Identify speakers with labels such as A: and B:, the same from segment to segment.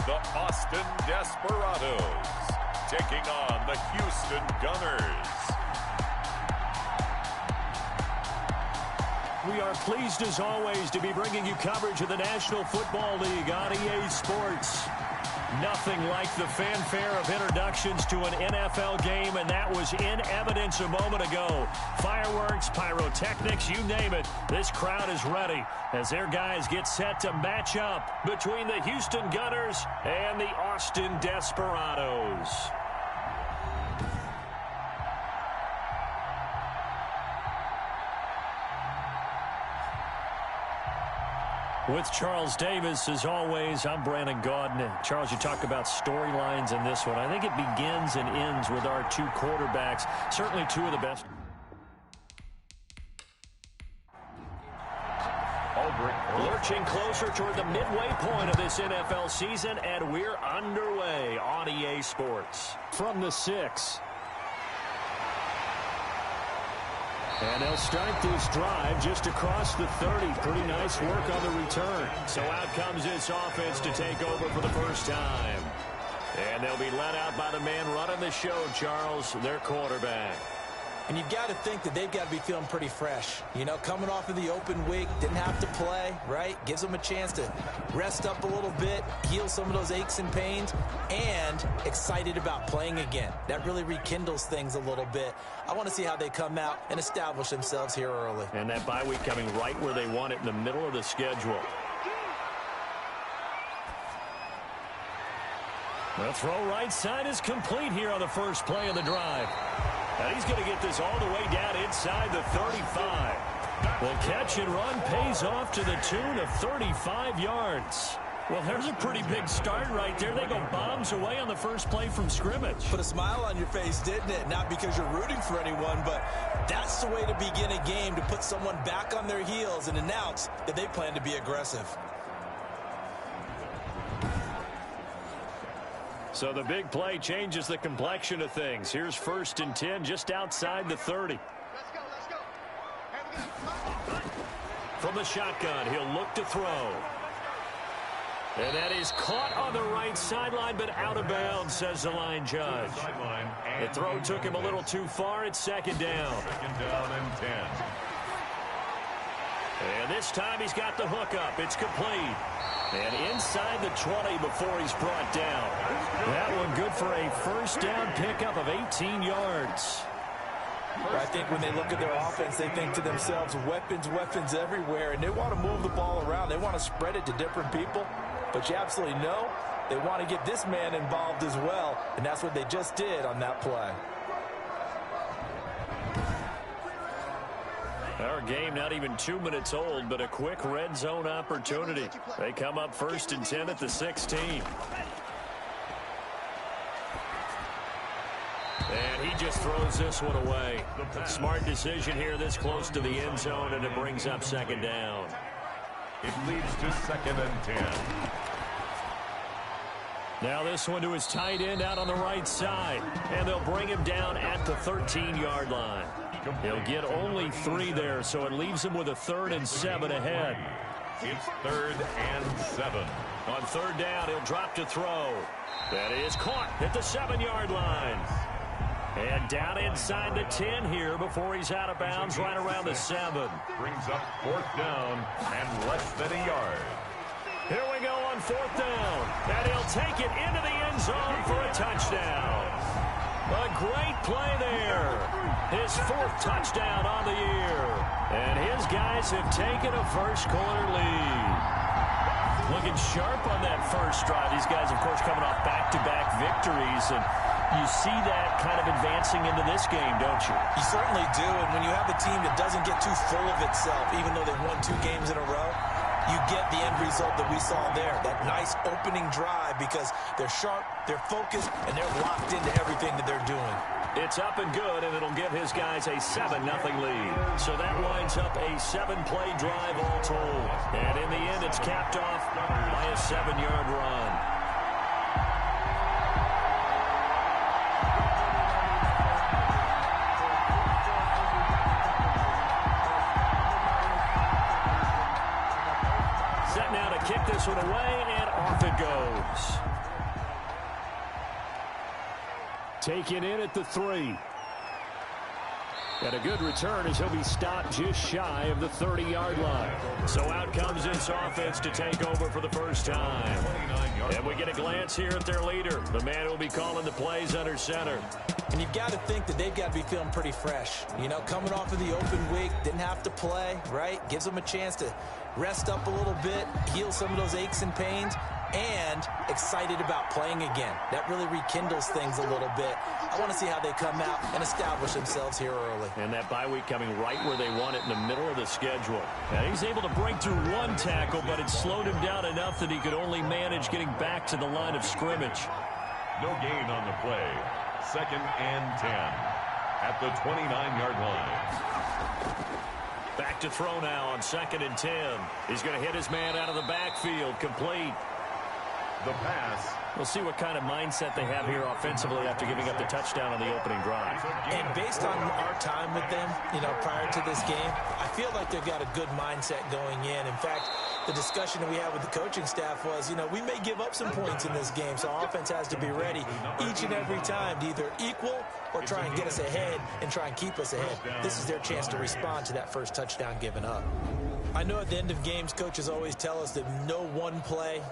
A: the Austin Desperadoes, taking on the Houston Gunners.
B: We are pleased, as always, to be bringing you coverage of the National Football League on EA Sports. Nothing like the fanfare of introductions to an NFL game, and that was in evidence a moment ago. Fireworks, pyrotechnics, you name it. This crowd is ready as their guys get set to match up between the Houston Gunners and the Austin Desperadoes. With Charles Davis, as always, I'm Brandon Gaudin. Charles, you talk about storylines in this one. I think it begins and ends with our two quarterbacks, certainly two of the best. Lurching closer toward the midway point of this NFL season, and we're underway on EA Sports. From the 6. And they'll start this drive just across the 30. Pretty nice work on the return. So out comes this offense to take over for the first time. And they'll be let out by the man running the show, Charles, their quarterback.
C: And you've got to think that they've got to be feeling pretty fresh. You know, coming off of the open week, didn't have to play, right? Gives them a chance to rest up a little bit, heal some of those aches and pains, and excited about playing again. That really rekindles things a little bit. I want to see how they come out and establish themselves here early.
B: And that bye week coming right where they want it, in the middle of the schedule. The throw right side is complete here on the first play of the drive. And he's going to get this all the way down inside the 35. The catch and run pays off to the tune of 35 yards. Well, there's a pretty big start right there. They go bombs away on the first play from scrimmage.
C: Put a smile on your face, didn't it? Not because you're rooting for anyone, but that's the way to begin a game, to put someone back on their heels and announce that they plan to be aggressive.
B: So the big play changes the complexion of things. Here's 1st and 10 just outside the 30. From the shotgun, he'll look to throw. And that is caught on the right sideline, but out of bounds, says the line judge. The throw took him a little too far. It's 2nd down.
A: 2nd down and 10.
B: And this time he's got the hook up. It's complete. And inside the 20 before he's brought down. That one good for a first down pickup of 18 yards.
C: I think when they look at their offense, they think to themselves, weapons, weapons everywhere, and they want to move the ball around. They want to spread it to different people. But you absolutely know they want to get this man involved as well, and that's what they just did on that play.
B: Our game not even 2 minutes old, but a quick red zone opportunity. They come up 1st and 10 at the 16. And he just throws this one away. Smart decision here this close to the end zone, and it brings up 2nd down.
A: It leads to 2nd and 10.
B: Now this one to his tight end out on the right side. And they'll bring him down at the 13-yard line. He'll get only 3 there, so it leaves him with a 3rd and 7 ahead.
A: It's 3rd and 7.
B: On 3rd down, he'll drop to throw. That is caught at the 7-yard line. And down inside the 10 here before he's out of bounds right around the 7.
A: Brings up 4th down and less than a yard.
B: Here we go on 4th down. And he'll take it into the end zone for a touchdown. A great play there. His 4th touchdown on the year. And his guys have taken a first-quarter lead. Looking sharp on that first drive. These guys, of course, coming off back-to-back victories. And you see that kind of advancing into this game, don't you?
C: You certainly do. And when you have a team that doesn't get too full of itself, even though they've won 2 games in a row, you get the end result that we saw there, that nice opening drive, because they're sharp, they're focused, and they're locked into everything that they're doing.
B: It's up and good, and it'll give his guys a 7-0 lead. So that lines up a 7-play drive all told. And in the end, it's capped off by a 7-yard run. Set now to kick this one away, and off it goes. Taken in at the 3. And a good return as he'll be stopped just shy of the 30-yard line. So out comes this offense to take over for the first time. And we get a glance here at their leader, the man who will be calling the plays under center.
C: And you've got to think that they've got to be feeling pretty fresh. You know, coming off of the open week, didn't have to play, right? Gives them a chance to rest up a little bit, heal some of those aches and pains, and excited about playing again. That really rekindles things a little bit. I want to see how they come out and establish themselves here early.
B: And that bye week coming right where they want it, in the middle of the schedule. And he's able to break through one tackle, but it slowed him down enough that he could only manage getting back to the line of scrimmage.
A: No gain on the play. 2nd and 10 at the 29-yard line.
B: Back to throw now on 2nd and 10. He's going to hit his man out of the backfield, complete.
A: The pass.
B: We'll see what kind of mindset they have here offensively after giving up the touchdown on the opening drive.
C: And based on our time with them, you know, prior to this game, I feel like they've got a good mindset going in. In fact, the discussion that we had with the coaching staff was, you know, we may give up some points in this game, so our offense has to be ready each and every time to either equal or try and get us ahead and try and keep us ahead. This is their chance to respond to that first touchdown given up. I know at the end of games, coaches always tell us that no one play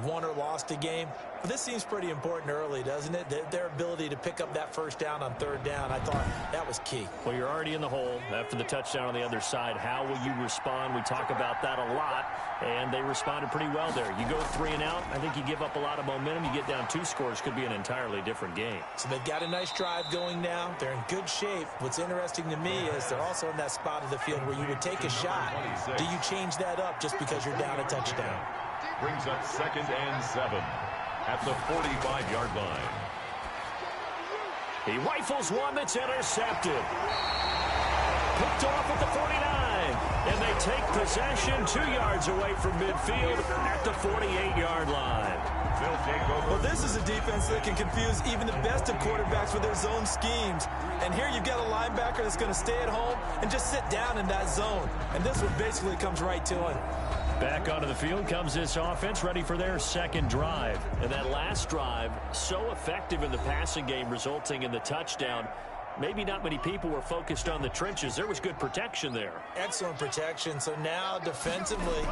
C: won or lost a game. But this seems pretty important early, doesn't it? Their ability to pick up that first down on 3rd down, I thought that was key.
B: Well, you're already in the hole after the touchdown on the other side. How will you respond? We talk about that a lot, and they responded pretty well there. You go 3 and out, I think you give up a lot of momentum. You get down 2 scores, could be an entirely different game.
C: So they've got a nice drive going now. They're in good shape. What's interesting to me is they're also in that spot of the field where you would take a shot. Do you change that up just because you're down a touchdown?
A: Brings up 2nd and 7 at the 45-yard line.
B: He rifles one that's intercepted. Picked off at the 49. And they take possession 2 yards away from midfield at the 48-yard line.
C: Well, this is a defense that can confuse even the best of quarterbacks with their zone schemes. And here you've got a linebacker that's going to stay at home and just sit down in that zone. And this one basically comes right to him.
B: Back onto the field comes this offense, ready for their 2nd drive. And that last drive, so effective in the passing game, resulting in the touchdown. Maybe not many people were focused on the trenches. There was good protection there.
C: Excellent protection. So now defensively,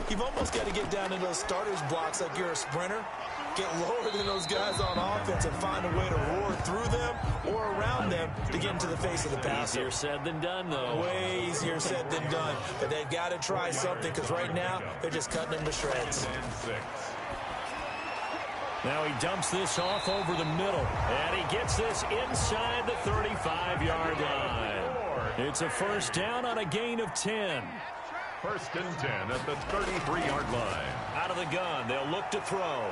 C: you've almost got to get down in those starters blocks like you're a sprinter. Get lower than those guys on offense and find a way to roar through them or around them to get into the face of the passer.
B: Easier said than done, though.
C: Way easier said than done. But they've got to try something because right now they're just cutting them to shreds.
B: Now he dumps this off over the middle. And he gets this inside the 35-yard line. It's a 1st down on a gain of 10.
A: 1st and 10 at the 33-yard line.
B: Out of the gun, they'll look to throw.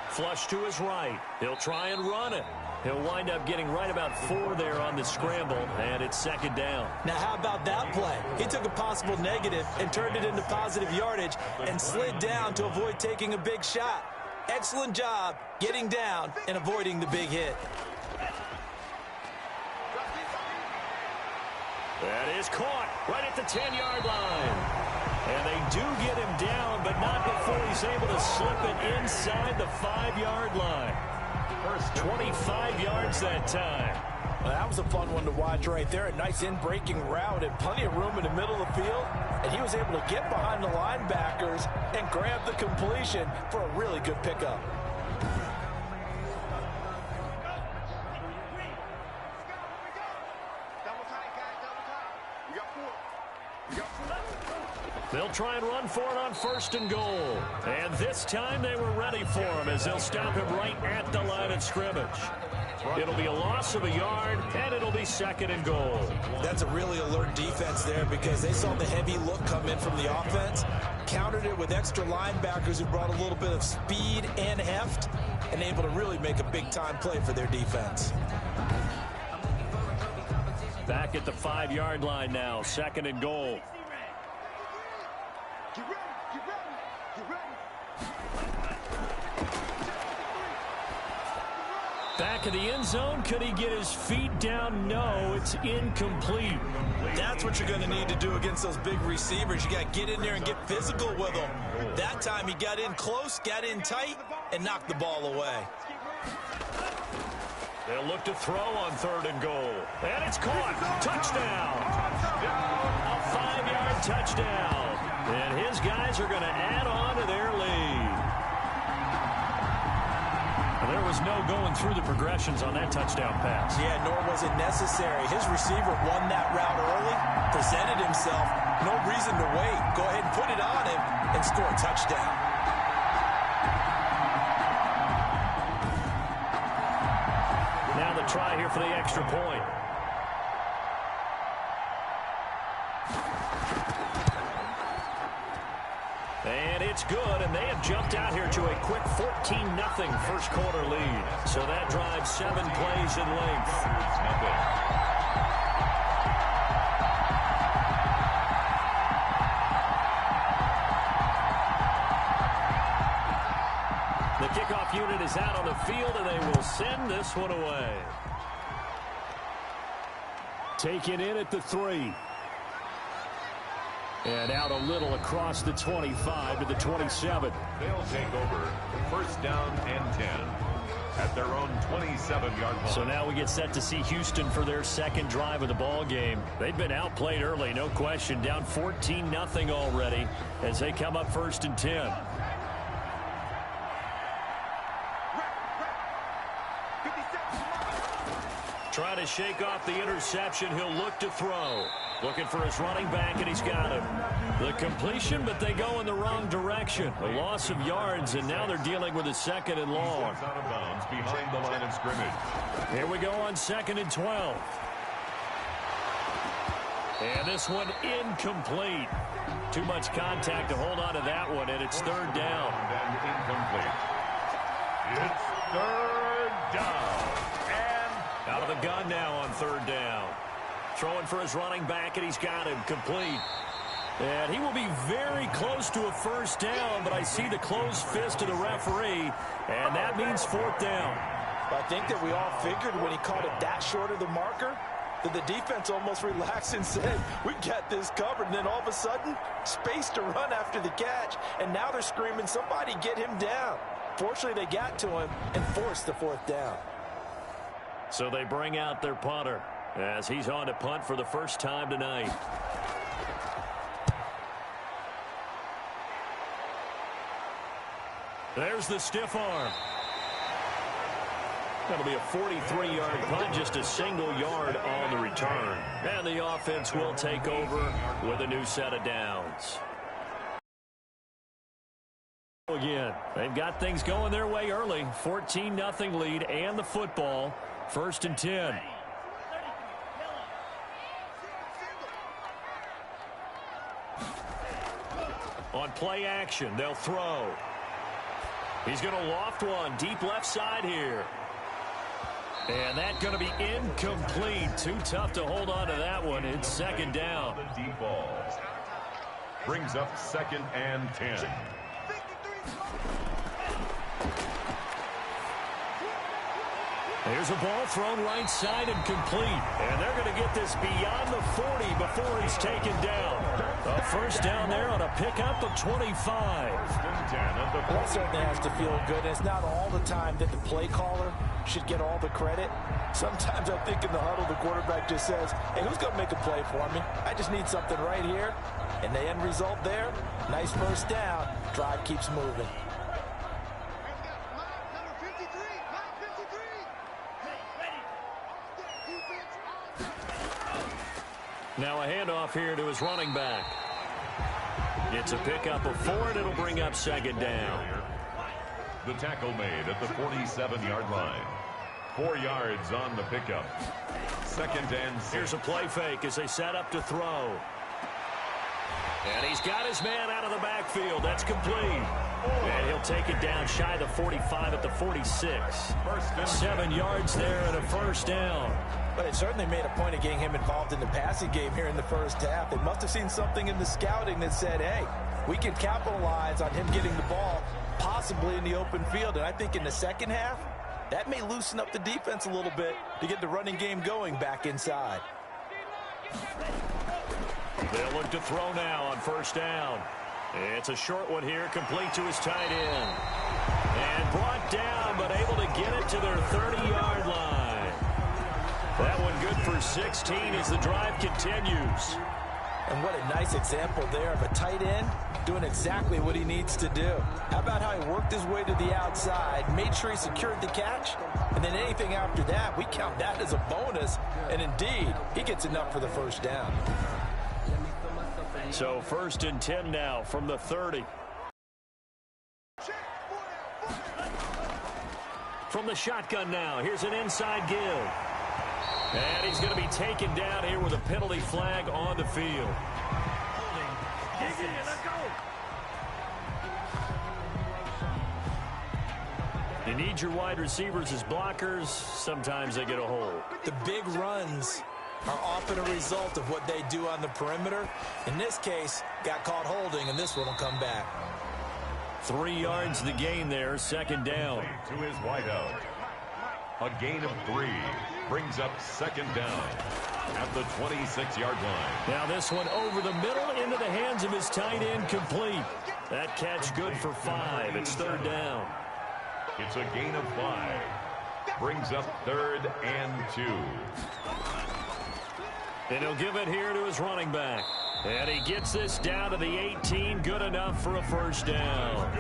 B: Flush to his right. He'll try and run it. He'll wind up getting right about 4 there on the scramble, and it's 2nd down.
C: Now, how about that play? He took a possible negative and turned it into positive yardage and slid down to avoid taking a big shot. Excellent job getting down and avoiding the big hit.
B: That is caught right at the 10-yard line. And they do get him down, but not before he's able to slip it inside the 5-yard line. First 25 yards that time.
C: Well, that was a fun one to watch right there. A nice in-breaking route and plenty of room in the middle of the field. And he was able to get behind the linebackers and grab the completion for a really good pickup.
B: They'll try and run for it on 1st and goal. And this time they were ready for him as they'll stop him right at the line of scrimmage. It'll be a loss of a yard, and it'll be 2nd and goal.
C: That's a really alert defense there because they saw the heavy look come in from the offense, countered it with extra linebackers who brought a little bit of speed and heft, and able to really make a big-time play for their defense.
B: Back at the 5-yard line now, 2nd and goal. Back in the end zone, could he get his feet down? No, it's incomplete.
C: That's what you're going to need to do against those big receivers. You got to get in there and get physical with them. That time he got in close, got in tight, and knocked the ball away.
B: They'll look to throw on 3rd and goal. And it's caught. Touchdown. A 5-yard touchdown. And his guys are going to add on to their lead. There was no going through the progressions on that touchdown pass.
C: Yeah, nor was it necessary. His receiver won that route early, presented himself. No reason to wait. Go ahead and put it on him and score a touchdown.
B: Now the try here for the extra point. And it's good, and they have jumped out here to a quick 14-0 first quarter lead. So that drives 7 plays in length. The kickoff unit is out on the field, and they will send this one away. Taken in at the 3. And out a little across the 25 to the 27.
A: They'll take over 1st down and 10 at their own 27-yard line.
B: So now we get set to see Houston for their second drive of the ball game. They've been outplayed early, no question. Down 14-0 already as they come up 1st and 10. Trying to shake off the interception. He'll look to throw. Looking for his running back, and he's got him. The completion, but they go in the wrong direction. A loss of yards, and now they're dealing with a 2nd and long.
A: Out of bounds behind the line of scrimmage.
B: Here we go on 2nd and 12. And this one incomplete. Too much contact to hold on to that one, and it's 3rd down.
A: And incomplete. It's 3rd down.
B: Out of the gun now on 3rd down. Throwing for his running back, and he's got him complete. And he will be very close to a 1st down, but I see the closed fist of the referee, and that means 4th down.
C: I think that we all figured when he caught it that short of the marker that the defense almost relaxed and said, we got this covered. And then all of a sudden, space to run after the catch, and now they're screaming, somebody get him down. Fortunately, they got to him and forced the 4th down.
B: So they bring out their punter as he's on to punt for the first time tonight. There's the stiff arm. That'll be a 43-yard punt, just a single yard on the return. And the offense will take over with a new set of downs. Again, they've got things going their way early. 14-0 lead and the football. 1st and 10. On play action, they'll throw. He's going to loft one deep left side here. And that's going to be incomplete. Too tough to hold on to that one. It's 2nd down.
A: The deep ball brings up 2nd and 10.
B: There's a ball thrown right side and complete. And they're going to get this beyond the 40 before he's taken down. A 1st down there on a pickup of 25.
C: That certainly has to feel good. And it's not all the time that the play caller should get all the credit. Sometimes I think in the huddle, the quarterback just says, hey, who's going to make a play for me? I just need something right here. And the end result there, nice 1st down. Drive keeps moving.
B: Now a handoff here to his running back. It's a pickup of 4, and it'll bring up 2nd down.
A: The tackle made at the 47-yard line. 4 yards on the pickup. 2nd and 6.
B: Here's a play fake as they set up to throw. And he's got his man out of the backfield. That's complete. And he'll take it down shy of the 45 at the 46. 7 yards there and a 1st down.
C: But it certainly made a point of getting him involved in the passing game here in the 1st half. They must have seen something in the scouting that said, hey, we can capitalize on him getting the ball possibly in the open field. And I think in the 2nd half, that may loosen up the defense a little bit to get the running game going back inside.
B: They'll look to throw now on 1st down. It's a short one here, complete to his tight end. And brought down, but able to get it to their 30-yard line. That one good for 16 as the drive continues.
C: And what a nice example there of a tight end doing exactly what he needs to do. How about how he worked his way to the outside, made sure he secured the catch, and then anything after that, we count that as a bonus. And indeed, he gets enough for the first down.
B: So 1st and 10 now from the 30. From the shotgun now, here's an inside give. And he's going to be taken down here with a penalty flag on the field. You need your wide receivers as blockers. Sometimes they get a hole.
C: The big runs are often a result of what they do on the perimeter. In this case, got caught holding, and this one will come back.
B: 3 yards the gain there, 2nd down.
A: To his wideout. A gain of 3 brings up 2nd down at the 26-yard line.
B: Now this one over the middle into the hands of his tight end, complete. That catch good for 5. It's 3rd down.
A: It's a gain of 5. Brings up 3rd and 2.
B: And he'll give it here to his running back. And he gets this down to the 18, good enough for a 1st down.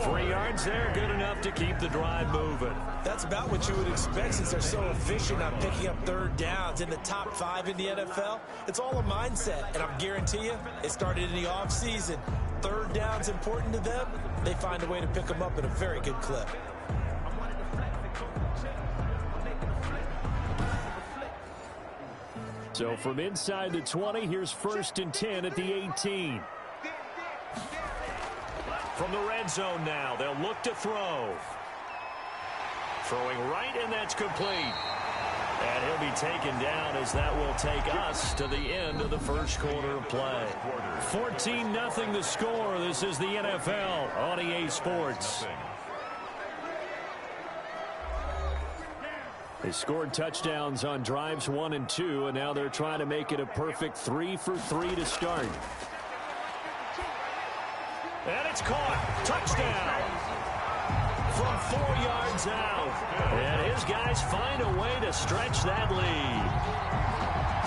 B: 3 yards there, good enough to keep the drive moving.
C: That's about what you would expect since they're so efficient on picking up 3rd downs in the top 5 in the NFL. It's all a mindset, and I guarantee you, it started in the offseason. 3rd down's important to them. They find a way to pick them up at a very good clip.
B: So from inside the 20, here's 1st and 10 at the 18. From the red zone now, they'll look to throw. Throwing right, and that's complete. And he'll be taken down as that will take us to the end of the 1st quarter of play. 14-0 the score. This is the NFL on EA Sports. They scored touchdowns on drives 1 and 2, and now they're trying to make it a perfect 3 for 3 to start. And it's caught. Touchdown. From 4 yards out. And his guys find a way to stretch that lead.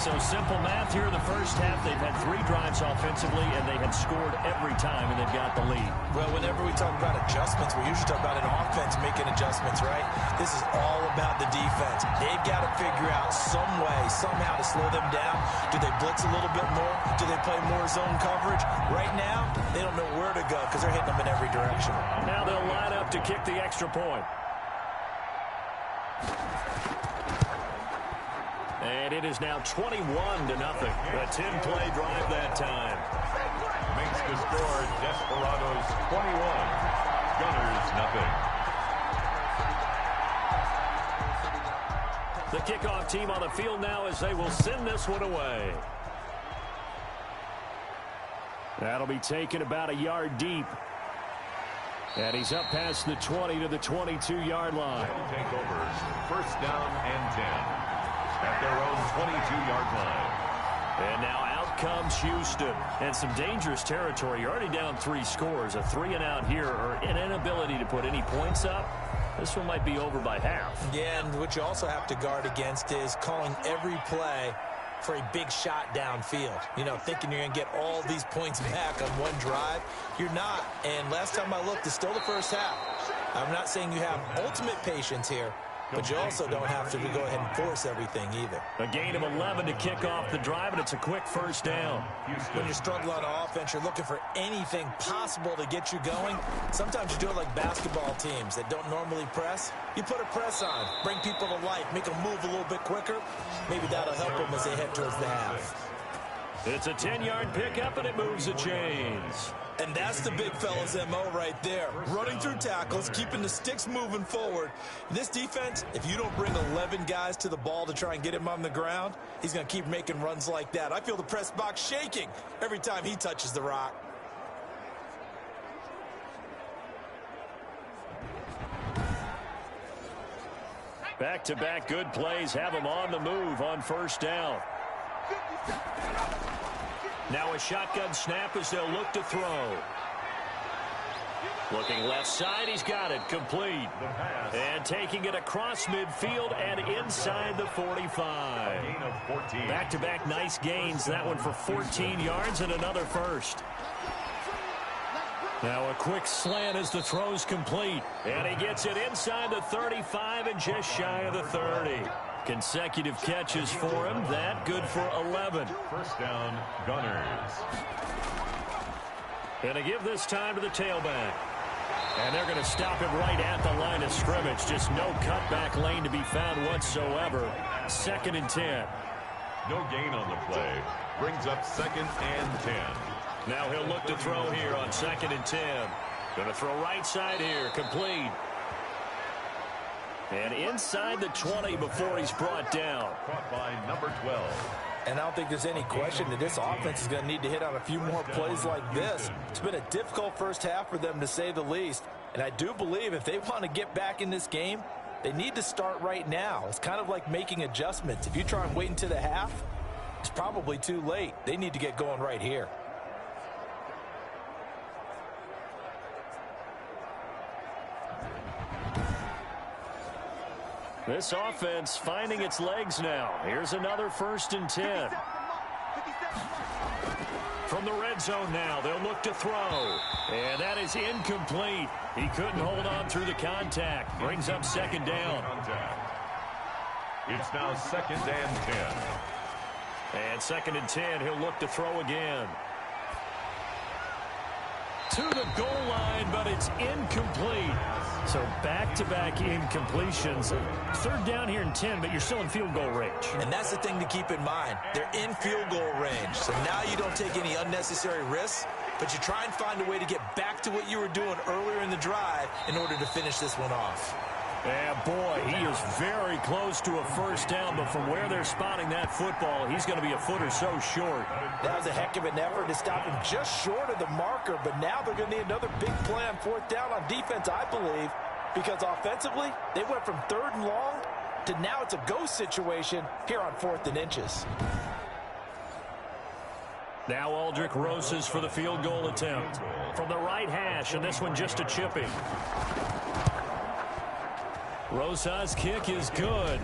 B: So simple math here in the 1st half. They've had 3 drives offensively, and they had scored every time, and they've got the lead.
C: Well, whenever we talk about adjustments, we usually talk about an offense making adjustments, right? This is all about the defense. They've got to figure out some way, somehow to slow them down. Do they blitz a little bit more? Do they play more zone coverage? Right now, they don't know where to go because they're hitting them in every direction.
B: Now they'll line up to kick the extra point. And it is now 21-0. A 10-play drive that time.
A: Makes the score Desperadoes 21. Gunners nothing.
B: The kickoff team on the field now as they will send this one away. That'll be taken about a yard deep. And he's up past the 20 to the 22-yard line.
A: They'll take over 1st down and 10 at their own 22-yard line.
B: And now out comes Houston. And some dangerous territory. You're already down 3 scores. A 3-and-out here, or an inability to put any points up. This one might be over by half.
C: Yeah, and what you also have to guard against is calling every play for a big shot downfield. You know, thinking you're going to get all these points back on one drive. You're not. And last time I looked, it's still the 1st half. I'm not saying you have ultimate patience here, but you also don't have to go ahead and force everything either.
B: A gain of 11 to kick off the drive, and it's a quick 1st down.
C: When you're struggling on offense, you're looking for anything possible to get you going. Sometimes you do it like basketball teams that don't normally press. You put a press on, bring people to life, make them move a little bit quicker. Maybe that'll help them as they head towards the half.
B: It's a 10-yard pickup, and it moves the chains.
C: And that's the big fella's MO right there. Running through tackles, keeping the sticks moving forward. This defense, if you don't bring 11 guys to the ball to try and get him on the ground, he's going to keep making runs like that. I feel the press box shaking every time he touches the rock.
B: Back-to-back good plays have him on the move on 1st down. Now a shotgun snap as they'll look to throw. Looking left side, he's got it, complete. And taking it across midfield and inside the 45. Back-to-back nice gains, that one for 14 yards and another first. Now a quick slant as the throw's complete. And he gets it inside the 35 and just shy of the 30. Consecutive catches for him, that good for 11.
A: First down, Gunners.
B: Going to give this time to the tailback. And they're going to stop him right at the line of scrimmage. Just no cutback lane to be found whatsoever. 2nd and 10.
A: No gain on the play. Brings up 2nd and 10.
B: Now he'll look to throw here on 2nd and 10. Going to throw right side here. Complete. And inside the 20 before he's brought down.
A: Caught by number 12.
C: And I don't think there's any question that this offense is going to need to hit on a few more plays like this. It's been a difficult first half for them, to say the least. And I do believe if they want to get back in this game, they need to start right now. It's kind of like making adjustments. If you try and wait until the half, it's probably too late. They need to get going right here.
B: This offense finding its legs now. Here's another 1st and 10. From the red zone now, they'll look to throw. And that is incomplete. He couldn't hold on through the contact. Brings up 2nd down.
A: It's now 2nd and 10.
B: And 2nd and 10, he'll look to throw again. To the goal line, but it's incomplete. So back-to-back incompletions. 3rd down here and 10, but you're still in field goal range.
C: And that's the thing to keep in mind. They're in field goal range. So now you don't take any unnecessary risks, but you try and find a way to get back to what you were doing earlier in the drive in order to finish this one off.
B: Yeah, boy, he is very close to a 1st down, but from where they're spotting that football, he's going to be a foot or so short.
C: That was a heck of an effort to stop him just short of the marker, but now they're going to need another big play on 4th down on defense, I believe, because offensively, they went from 3rd and long to now it's a go situation here on 4th and inches.
B: Now Aldrich Roses for the field goal attempt. From the right hash, and this one just a chipping. Rosa's kick is good.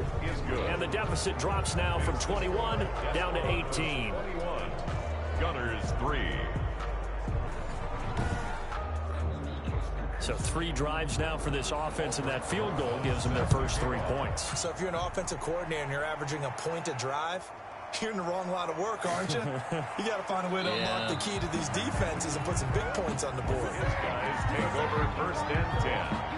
B: And the deficit drops now from 21 down to 18.
A: 21. Gunners 3.
B: So 3 drives now for this offense, and that field goal gives them their first 3 points.
C: So if you're an offensive coordinator and you're averaging a point a drive, you're in the wrong line of work, aren't you? You got to find a way to unlock the key to these defenses and put some big points on the board.
A: These guys take over 1st and 10.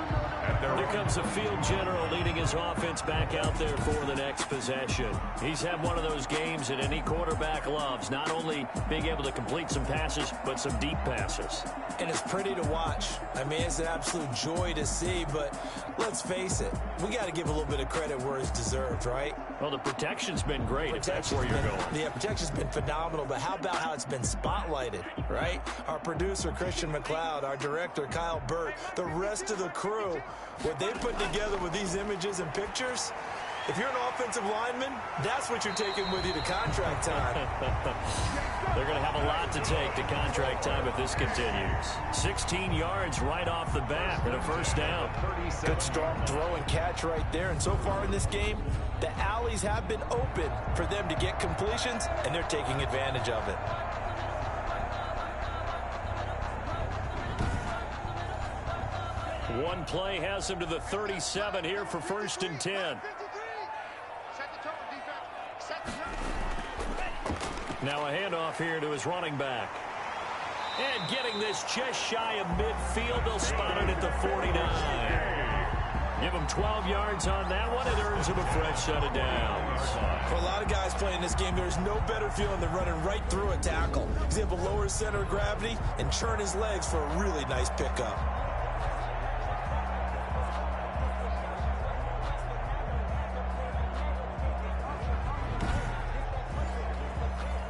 B: Here comes the field general leading his offense back out there for the next possession. He's had one of those games that any quarterback loves, not only being able to complete some passes, but some deep passes.
C: And it's pretty to watch. I mean, it's an absolute joy to see, but let's face it, we got to give a little bit of credit where it's deserved, right?
B: Well, the protection's been great, if that's where you're going.
C: Yeah, protection's been phenomenal, but how about how it's been spotlighted, right? Our producer, Christian McLeod, our director, Kyle Burt, the rest of the crew, what they put together with these images and pictures, if you're an offensive lineman, that's what you're taking with you to contract time.
B: They're going to have a lot to take to contract time if this continues. 16 yards right off the bat and a 1st down.
C: Good strong throw and catch right there. And so far in this game, the alleys have been open for them to get completions, and they're taking advantage of it.
B: One play has him to the 37 here for 1st and 10. Now a handoff here to his running back. And getting this just shy of midfield, they'll spot it at the 49. Give him 12 yards on that one. It earns him a fresh set of downs.
C: For a lot of guys playing this game, there's no better feeling than running right through a tackle. He's able to lower his center of gravity and churn his legs for a really nice pickup.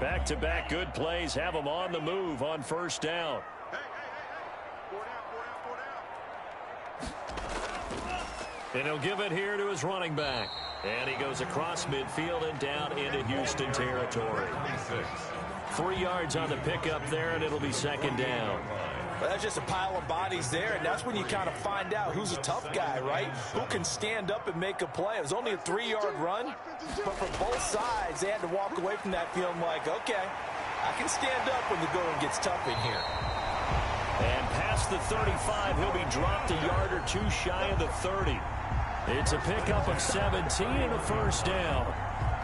B: Back-to-back good plays have him on the move on 1st down. And he'll give it here to his running back. And he goes across midfield and down into Houston territory. 3 yards on the pickup there, and it'll be second down.
C: Well, that's just a pile of bodies there, and that's when you kind of find out who's a tough guy, right? Who can stand up and make a play. It was only a 3-yard run, but for both sides, they had to walk away from that feeling like, okay, I can stand up when the going gets tough in here.
B: And past the 35, he'll be dropped a yard or two shy of the 30. It's a pickup of 17 and a first down.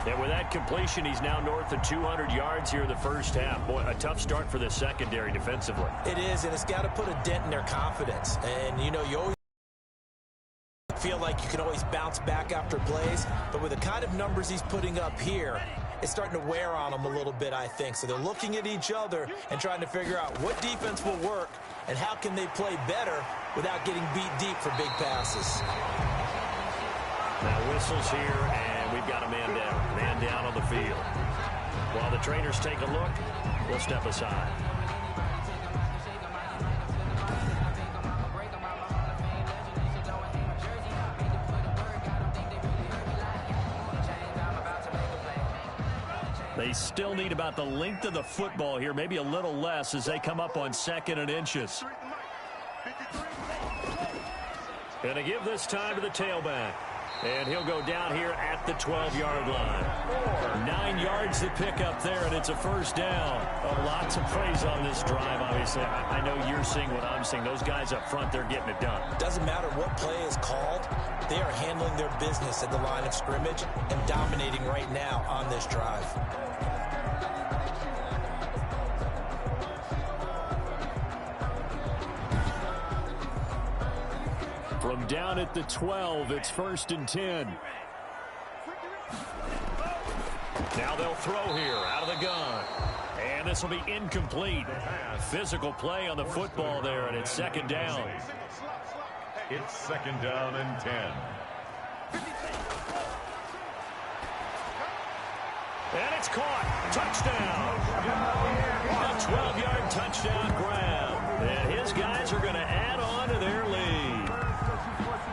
B: And with that completion, he's now north of 200 yards here in the first half. Boy, a tough start for the secondary defensively.
C: It is, and it's got to put a dent in their confidence. And, you know, you always feel like you can always bounce back after plays, but with the kind of numbers he's putting up here, it's starting to wear on them a little bit, I think. So they're looking at each other and trying to figure out what defense will work and how can they play better without getting beat deep for big passes.
B: Now whistles here, and we've got a man down. Man down on the field. While the trainers take a look, we'll step aside. They still need about the length of the football here, maybe a little less as they come up on 2nd and inches. Going to give this time to the tailback. And he'll go down here at the 12-yard line. 9 yards to pick up there, and it's a first down. Lots of praise on this drive, obviously. I know you're seeing what I'm seeing. Those guys up front, they're getting it done.
C: Doesn't matter what play is called. They are handling their business at the line of scrimmage and dominating right now on this drive.
B: From down at the 12, it's 1st and 10. Now they'll throw here out of the gun. And this will be incomplete. Physical play on the football there, and it's 2nd down.
A: It's 2nd down and 10.
B: And it's caught. Touchdown. A 12-yard touchdown grab. And his guys are going to add on to their lead.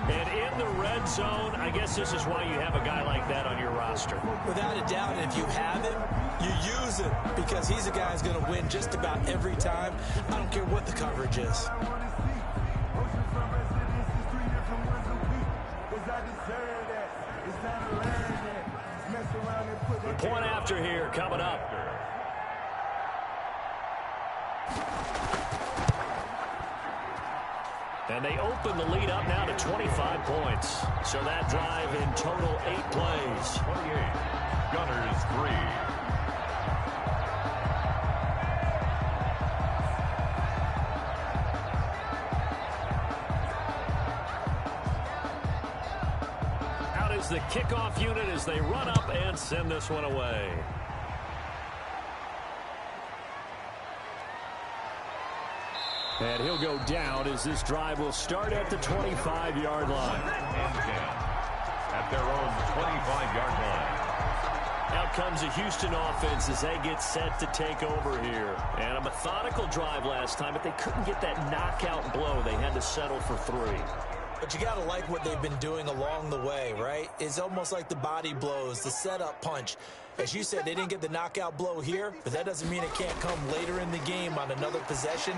B: And in the red zone, I guess this is why you have a guy like that on your roster.
C: Without a doubt, and if you have him, you use him because he's a guy who's going to win just about every time. I don't care what the coverage is.
B: Point after here coming up. And they open the lead up now to 25 points. So that drive in total 8 plays.
A: 28. Gunners 3.
B: Out is the kickoff unit as they run up and send this one away. And he'll go down as this drive will start at the 25-yard line.
A: At their own 25-yard line.
B: Out comes the Houston offense as they get set to take over here. And a methodical drive last time, but they couldn't get that knockout blow. They had to settle for 3.
C: But you got to like what they've been doing along the way, right? It's almost like the body blows, the setup punch. As you said, they didn't get the knockout blow here, but that doesn't mean it can't come later in the game on another possession.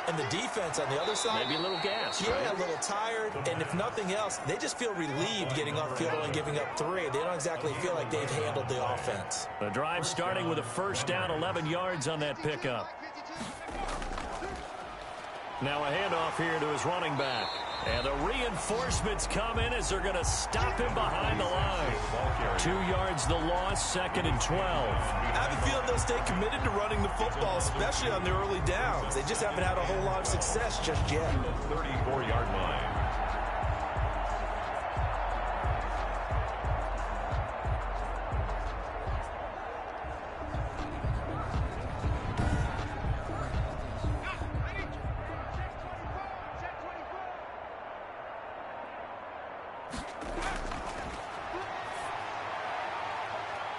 C: And the defense on the other side,
B: maybe a little gas,
C: yeah,
B: right?
C: A little tired. And if nothing else, they just feel relieved getting upfield and giving up 3. They don't exactly feel like they've handled the offense.
B: The drive starting with a first down, 11 yards on that pickup. Now a handoff here to his running back. And the reinforcements come in as they're going to stop him behind the line. 2 yards the loss, 2nd and 12.
C: I have a feeling they'll stay committed to running the football, especially on the early downs. They just haven't had a whole lot of success just yet.
A: 34-yard line.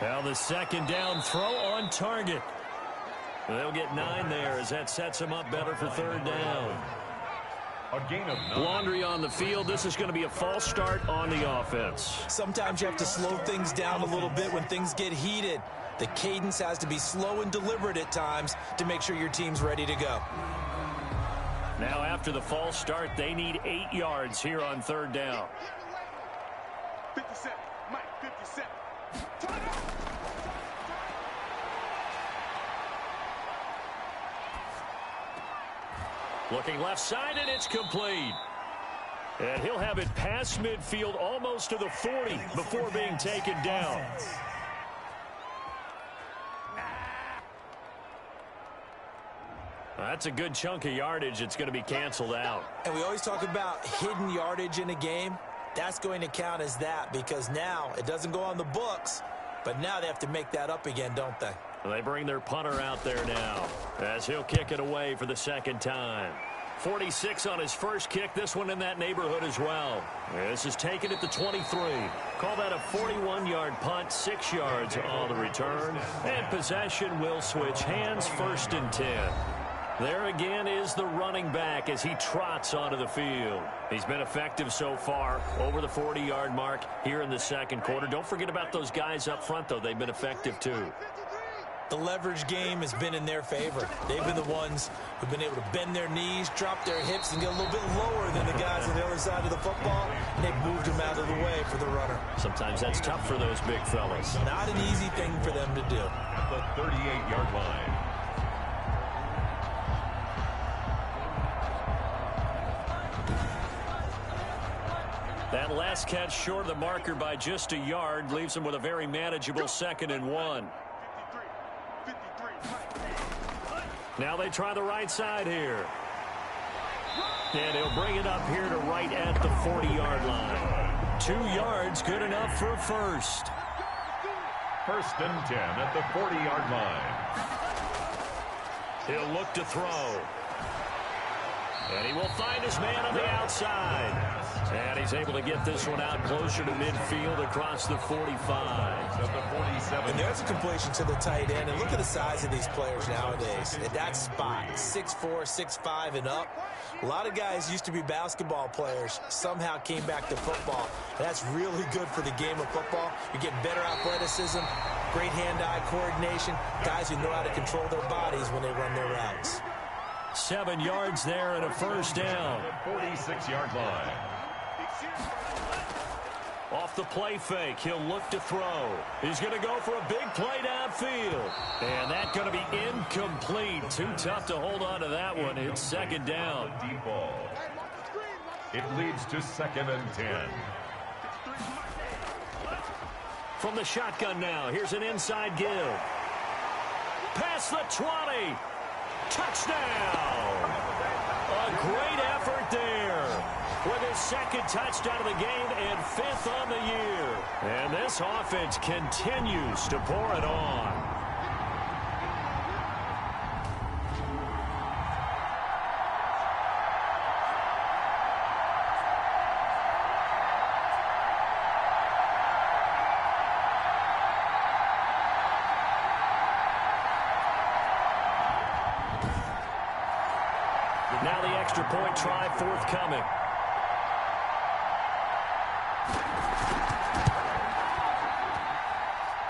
B: Now the 2nd down throw on target. They'll get 9 there as that sets them up better for 3rd down.
A: A gain of 9.
B: Laundry on the field. This is going to be a false start on the offense.
C: Sometimes you have to slow things down a little bit when things get heated. The cadence has to be slow and deliberate at times to make sure your team's ready to go.
B: Now after the false start, they need 8 yards here on third down.
D: 57, Mike, 57.
B: Looking left side, and it's complete. And he'll have it past midfield almost to the 40 before being taken down. That's a good chunk of yardage. It's going to be canceled out.
C: And we always talk about hidden yardage in a game. That's going to count as that because now it doesn't go on the books, but now they have to make that up again, don't they?
B: They bring their punter out there now as he'll kick it away for the second time. 46 on his first kick, this one in that neighborhood as well. This is taken at the 23. Call that a 41-yard punt, 6 yards on the return. And possession will switch hands, 1st and 10. There again is the running back as he trots onto the field. He's been effective so far over the 40-yard mark here in the second quarter. Don't forget about those guys up front, though. They've been effective, too.
C: The leverage game has been in their favor. They've been the ones who've been able to bend their knees, drop their hips, and get a little bit lower than the guys on the other side of the football, and they've moved them out of the way for the runner.
B: Sometimes that's tough for those big fellas.
C: Not an easy thing for them to do.
A: At the 38-yard line.
B: That last catch short of the marker by just a yard leaves him with a very manageable 2nd and 1. Now they try the right side here. And he'll bring it up here to right at the 40-yard line. 2 yards, good enough for a first.
A: 1st and 10 at the 40-yard line.
B: He'll look to throw. And he will find his man on the outside. And he's able to get this one out closer to midfield across the 45.
A: At the 47.
C: And there's a completion to the tight end. And look at the size of these players nowadays. At that spot, 6'4", 6'5", and up. A lot of guys used to be basketball players, somehow came back to football. That's really good for the game of football. You get better athleticism, great hand-eye coordination, guys who know how to control their bodies when they run their routes.
B: 7 yards there and a first down.
A: 46-yard line.
B: Off the play fake, he'll look to throw. He's going to go for a big play downfield. And that's going to be incomplete. Too tough to hold on to that one. It's 2nd down.
A: Deep ball. It leads to 2nd and 10.
B: From the shotgun now, here's an inside give. Past the 20. Touchdown! A great effort there with his 2nd touchdown of the game and 5th on the year. And this offense continues to pour it on. Now the extra point try forthcoming.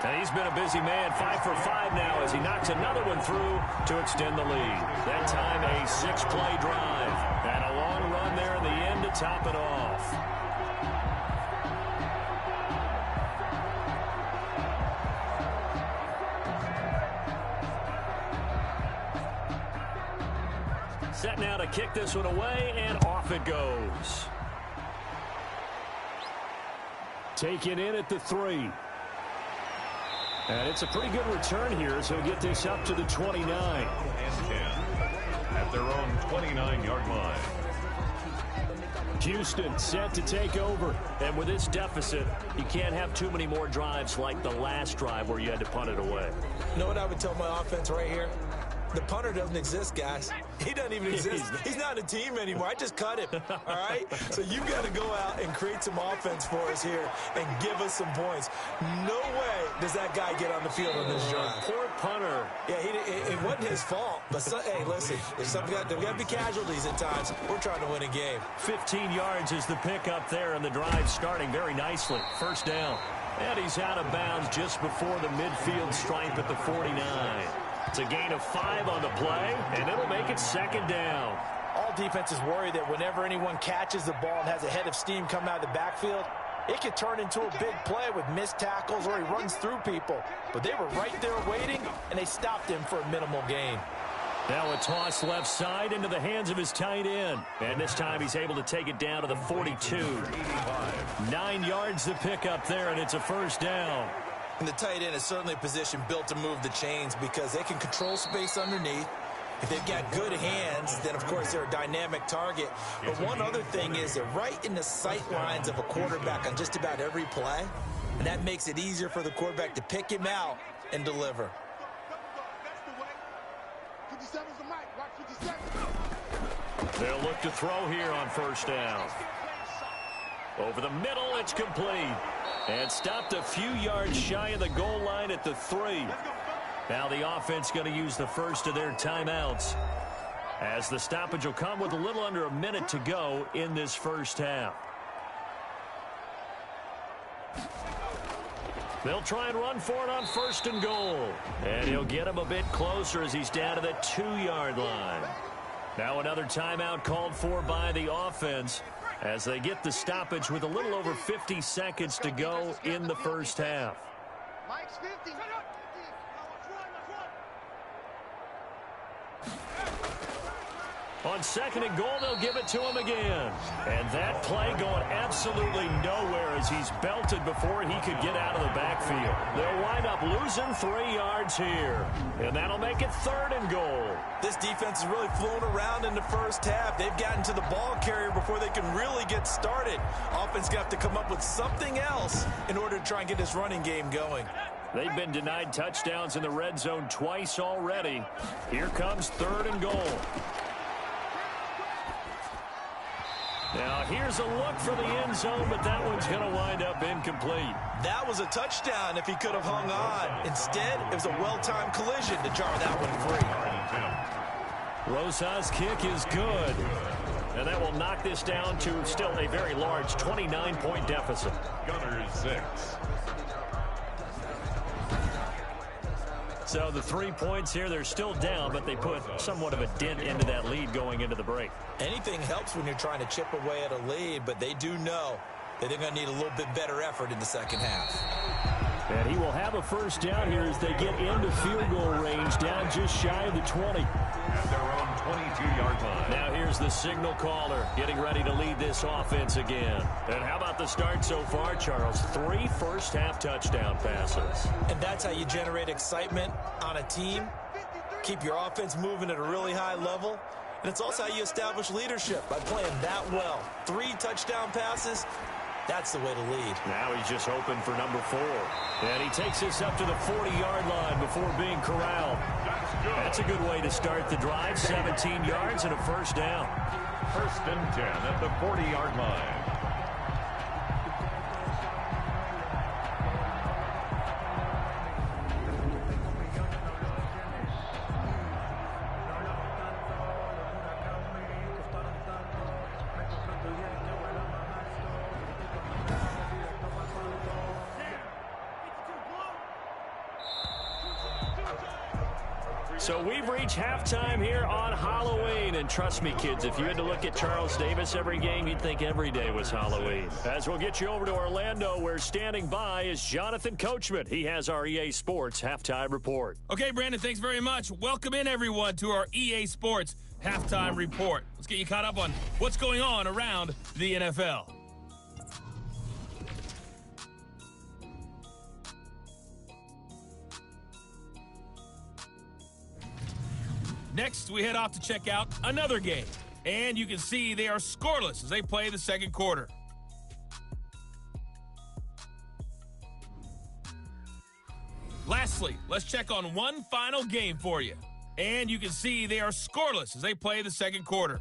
B: And he's been a busy man, 5 for 5 now as he knocks another one through to extend the lead. That time a 6-play drive. And a long run there in the end to top it off. Set now to kick this one away, and off it goes. Taken in at the 3. And it's a pretty good return here as he'll get this up to the 29.
A: And 10 at their own 29-yard line.
B: Houston set to take over. And with this deficit, you can't have too many more drives like the last drive where you had to punt it away.
C: You know what I would tell my offense right here? The punter doesn't exist, guys. He doesn't even exist. He's not a team anymore. I just cut him, all right? So you've got to go out and create some offense for us here and give us some points. No way does that guy get on the field on this drive.
B: Poor punter.
C: Yeah, it wasn't his fault. But, hey, listen, there's got to be casualties at times. We're trying to win a game.
B: 15 yards is the pickup there, and the drive starting very nicely. First down. And he's out of bounds just before the midfield stripe at the 49. It's a gain of 5 on the play, and it'll make it second down.
C: All defenses worry that whenever anyone catches the ball and has a head of steam come out of the backfield, it could turn into a big play with missed tackles or he runs through people. But they were right there waiting, and they stopped him for a minimal gain.
B: Now a toss left side into the hands of his tight end. And this time he's able to take it down to the 42. 9 yards to pick up there, and it's a first down.
C: And the tight end is certainly a position built to move the chains because they can control space underneath. If they've got good hands, then, of course, they're a dynamic target. But one other thing is they're right in the sight lines of a quarterback on just about every play. And that makes it easier for the quarterback to pick him out and deliver.
B: They'll look to throw here on first down. Over the middle, it's complete. And stopped a few yards shy of the goal line at the 3. Now the offense going to use the first of their timeouts, as the stoppage will come with a little under a minute to go in this first half. They'll try and run for it on first and goal. And he'll get him a bit closer as he's down to the 2-yard line. Now another timeout called for by the offense as they get the stoppage with a little over 50 seconds to go in the first half. On second and goal, they'll give it to him again. And that play going absolutely nowhere as he's belted before he could get out of the backfield. They'll wind up losing 3 yards here. And that'll make it third and goal.
C: This defense is really flown around in the first half. They've gotten to the ball carrier before they can really get started. Offense got to come up with something else in order to try and get this running game going.
B: They've been denied touchdowns in the red zone twice already. Here comes third and goal. Now, here's a look for the end zone, but that one's going to wind up incomplete.
C: That was a touchdown if he could have hung on. Instead, it was a well-timed collision to jar that one free.
B: Rosa's kick is good. And that will knock this down to still a very large 29-point deficit.
A: Gunners 6.
B: So the 3 points here, they're still down, but they put somewhat of a dent into that lead going into the break.
C: Anything helps when you're trying to chip away at a lead, but they do know that they're going to need a little bit better effort in the second half.
B: And he will have a first down here as they get into field goal range, down just shy of the 20.
A: At their own 22-yard line.
B: Now here's the signal caller getting ready to lead this offense again. And how about the start so far, Charles? 3 first-half touchdown passes.
C: And that's how you generate excitement on a team. Keep your offense moving at a really high level. And it's also how you establish leadership by playing that well. 3 touchdown passes. That's the way to lead.
B: Now he's just hoping for number 4. And he takes this up to the 40-yard line before being corralled. That's a good way to start the drive. 17 yards and a first down.
A: First and 10 at the 40-yard line.
B: So we've reached halftime here on Halloween. And trust me, kids, if you had to look at Charles Davis every game, you'd think every day was Halloween. As we'll get you over to Orlando, where standing by is Jonathan Coachman. He has our EA Sports Halftime Report.
E: Okay, Brandon, thanks very much. Welcome in, everyone, to our EA Sports Halftime Report. Let's get you caught up on what's going on around the NFL. Next, we head off to check out another game. And you can see they are scoreless as they play the second quarter. Lastly, let's check on one final game for you. And you can see they are scoreless as they play the second quarter.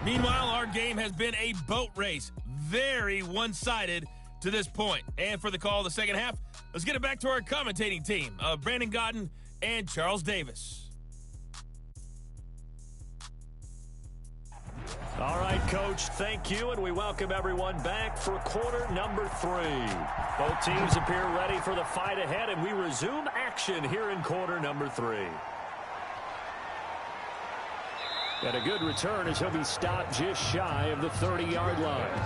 E: Meanwhile, our game has been a boat race. Very one-sided to this point. And for the call of the second half, let's get it back to our commentating team of Brandon Godden and Charles Davis.
B: All right, Coach. Thank you, and we welcome everyone back for quarter number 3. Both teams appear ready for the fight ahead, and we resume action here in quarter number 3. And a good return as he'll be stopped just shy of the 30-yard line.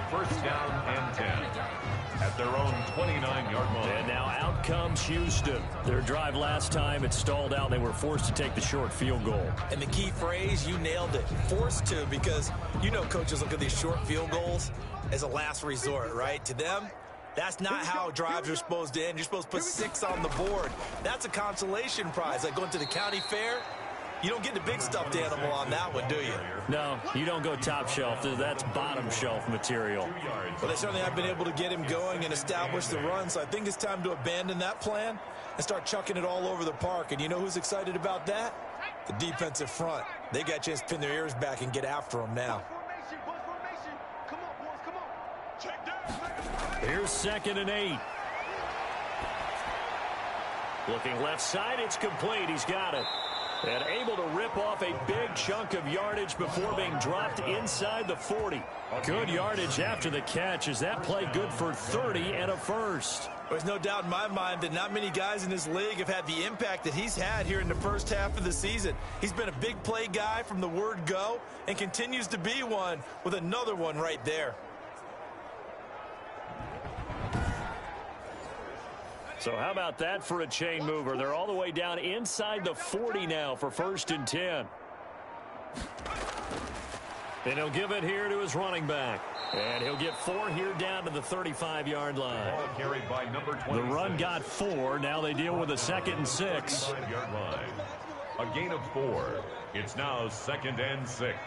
A: First down and 10 at their own 29-yard line.
B: And now out comes Houston. Their drive last time, it stalled out. They were forced to take the short field goal.
C: And the key phrase, you nailed it, forced to, because you know coaches look at these short field goals as a last resort, right? To them, that's not how drives are supposed to end. You're supposed to put 6 on the board. That's a consolation prize, like going to the county fair. You don't get the big stuffed animal on that one, do you?
B: No, you don't go top shelf. That's bottom shelf material.
C: Well, they certainly have been able to get him going and establish the run, so I think it's time to abandon that plan and start chucking it all over the park. And you know who's excited about that? The defensive front. They got a chance to pin their ears back and get after him now.
D: Come on, boys, come on. Check down.
B: Here's 2nd and 8. Looking left side, it's complete. He's got it. And able to rip off a big chunk of yardage before being dropped inside the 40. Good yardage after the catch. Is that play good for 30 and a first?
C: There's no doubt in my mind that not many guys in this league have had the impact that he's had here in the first half of the season. He's been a big play guy from the word go and continues to be one with another one right there.
B: So how about that for a chain mover? They're all the way down inside the 40 now for 1st and 10. And he'll give it here to his running back. And he'll get 4 here down to the 35-yard line.
A: Ball carried by number 26.
B: The run got 4. Now they deal with a 2nd and 6.
A: 35-yard line. A gain of 4. It's now 2nd and 6.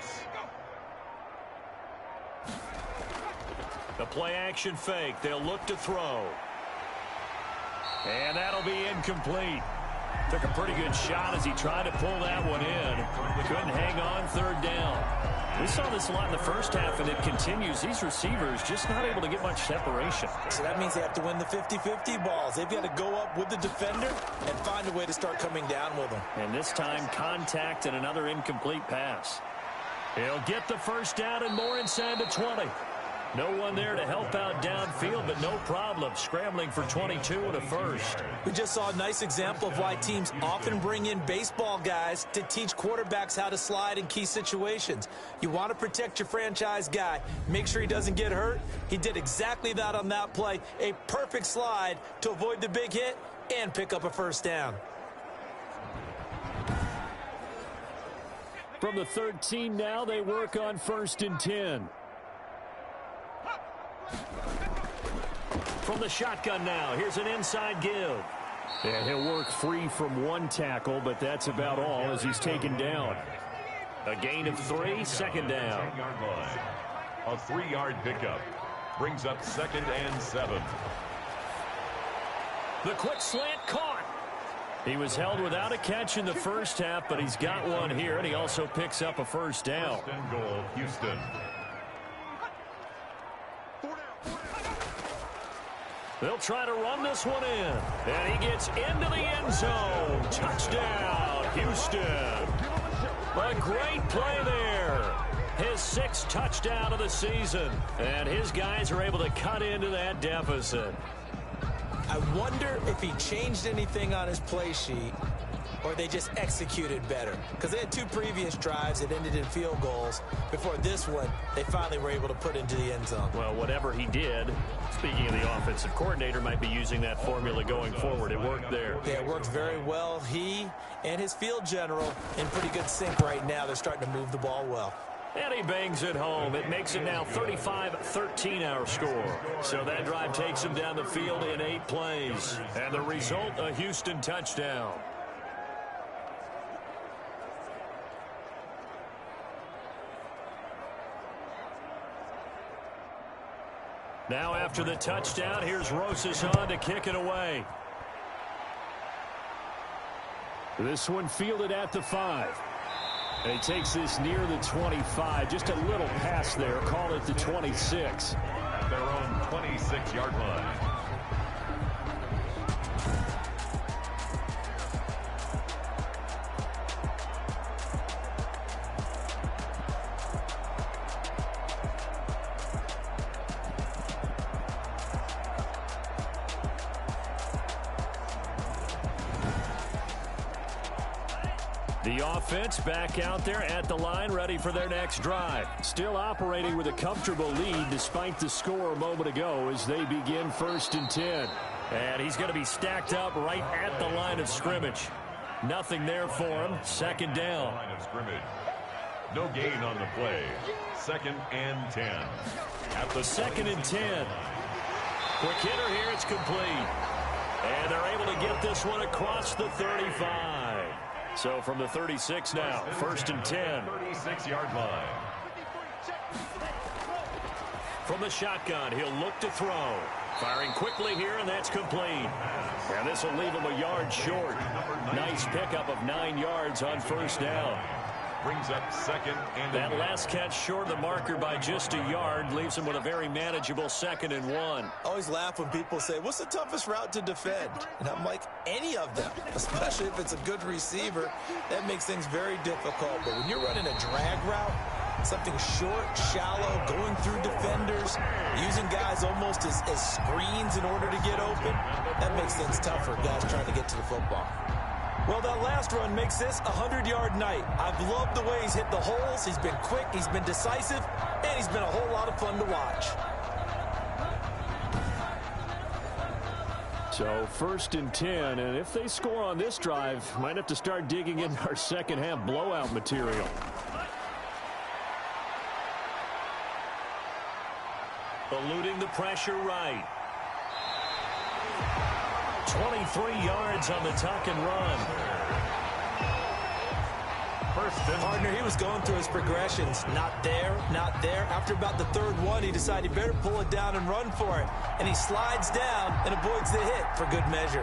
B: The play action fake. They'll look to throw. And that'll be incomplete. Took a pretty good shot as he tried to pull that one in. Couldn't hang on 3rd down. We saw this a lot in the first half, and it continues. These receivers just not able to get much separation.
C: So that means they have to win the 50-50 balls. They've got to go up with the defender and find a way to start coming down with them.
B: And this time, contact and another incomplete pass. He'll get the first down and more inside the 20. No one there to help out downfield, but no problem. Scrambling for 22 and a first.
C: We just saw a nice example of why teams often bring in baseball guys to teach quarterbacks how to slide in key situations. You want to protect your franchise guy. Make sure he doesn't get hurt. He did exactly that on that play. A perfect slide to avoid the big hit and pick up a first down.
B: From the 13 now, they work on 1st and 10. From the shotgun now, here's an inside give. And he'll work free from 1 tackle, but that's about all as he's taken down. A gain of 3, 2nd down.
A: A 3-yard pickup brings up 2nd and 7.
B: The quick slant caught. He was held without a catch in the first half, but he's got one here, and he also picks up a first down.
A: 1st and goal, Houston.
B: They'll try to run this one in. And he gets into the end zone. Touchdown, Houston. A great play there. His 6th touchdown of the season. And his guys are able to cut into that deficit.
C: I wonder if he changed anything on his play sheet or they just executed better. Because they had 2 previous drives that ended in field goals. Before this one, they finally were able to put into the end zone.
B: Well, whatever he did, speaking of the offensive coordinator, might be using that formula going forward. It worked there.
C: Yeah, it worked very well. He and his field general in pretty good sync right now. They're starting to move the ball well.
B: And he bangs it home. It makes it now 35-13 our score. So that drive takes him down the field in 8 plays. And the result, a Houston touchdown. Now after the touchdown, here's Rosas on to kick it away. This one fielded at the 5. And he takes this near the 25. Just a little pass there. Call it the 26.
A: At their own 26-yard line.
B: The offense back out there at the line, ready for their next drive. Still operating with a comfortable lead despite the score a moment ago as they begin 1st and 10. And he's going to be stacked up right at the line of scrimmage. Nothing there for him. 2nd down.
A: Line of scrimmage. No gain on the play. 2nd and 10. At the
B: 2nd and 10. Quick hitter here. It's complete. And they're able to get this one across the 35. So from the 36 now, 1st and 10.
A: 36-yard line.
B: From the shotgun, he'll look to throw. Firing quickly here, and that's complete. And this will leave him a yard short. Nice pickup of 9 yards on 1st down.
A: Brings up 2nd and
B: that last catch short of the marker by just a yard leaves him with a very manageable 2nd and 1.
C: I always laugh when people say, what's the toughest route to defend? And I'm like, any of them, especially if it's a good receiver. That makes things very difficult. But when you're running a drag route, something short, shallow, going through defenders, using guys almost as screens in order to get open, that makes things tougher, guys trying to get to the football. Well, that last run makes this a 100-yard night. I've loved the way he's hit the holes. He's been quick, he's been decisive, and he's been a whole lot of fun to watch.
B: So 1st and 10, and if they score on this drive, might have to start digging in our second-half blowout material. Eluding the pressure right. 23 yards on the tuck and run.
C: Partner, he was going through his progressions. Not there, not there. After about the 3rd one, he decided he better pull it down and run for it. And he slides down and avoids the hit for good measure.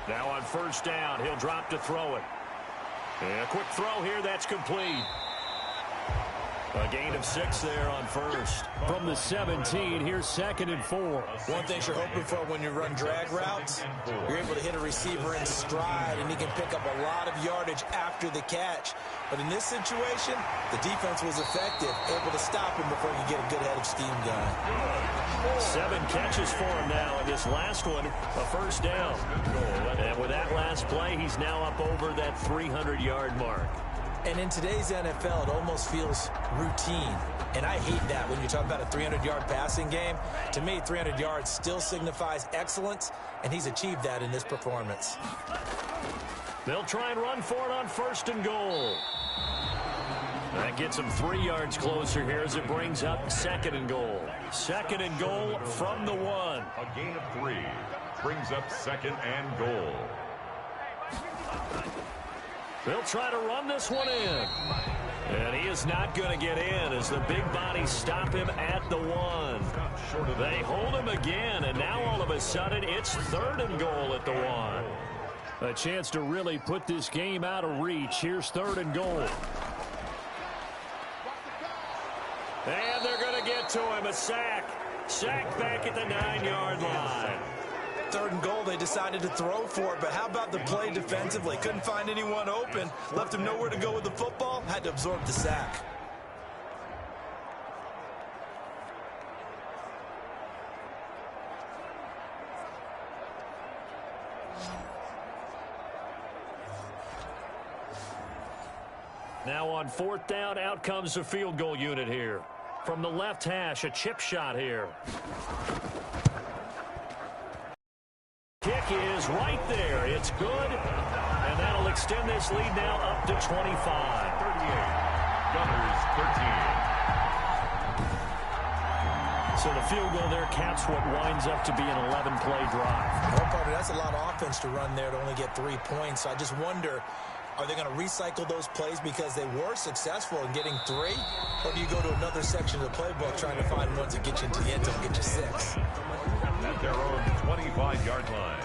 B: Now on 1st down, he'll drop to throw it. And a quick throw here, that's complete. A gain of 6 there on 1st. From the 17, here's 2nd and 4.
C: One thing you're hoping for when you run drag routes, you're able to hit a receiver in stride, and he can pick up a lot of yardage after the catch. But in this situation, the defense was effective, able to stop him before you get a good head of steam going.
B: 7 catches for him now, and this last one, a 1st down. And with that last play, he's now up over that 300-yard mark.
C: And in today's NFL, it almost feels routine. And I hate that when you talk about a 300-yard passing game. To me, 300 yards still signifies excellence, and he's achieved that in this performance.
B: They'll try and run for it on 1st and goal. That gets him 3 yards closer here as it brings up 2nd and goal. 2nd and goal from the 1.
A: A gain of 3 brings up 2nd and goal.
B: They'll try to run this one in. And he is not going to get in as the big bodies stop him at the 1. They hold him again, and now all of a sudden it's 3rd and goal at the 1. A chance to really put this game out of reach. Here's 3rd and goal. And they're going to get to him. A sack. Sack back at the 9-yard line.
C: 3rd and goal, they decided to throw for it, but how about the play defensively? Couldn't find anyone open, left him nowhere to go with the football, had to absorb the sack.
B: Now on 4th down, out comes the field goal unit here. From the left hash, a chip shot here. Kick is right there. It's good. And that'll extend this lead now up to 25.
A: 38. Gunners 13.
B: So the field goal there caps what winds up to be an 11-play drive.
C: Well, partner, that's a lot of offense to run there to only get 3 points. So I just wonder, are they going to recycle those plays because they were successful in getting 3? Or do you go to another section of the playbook trying to find ones that get you into the end zone, get you 6?
A: At their own 25-yard line.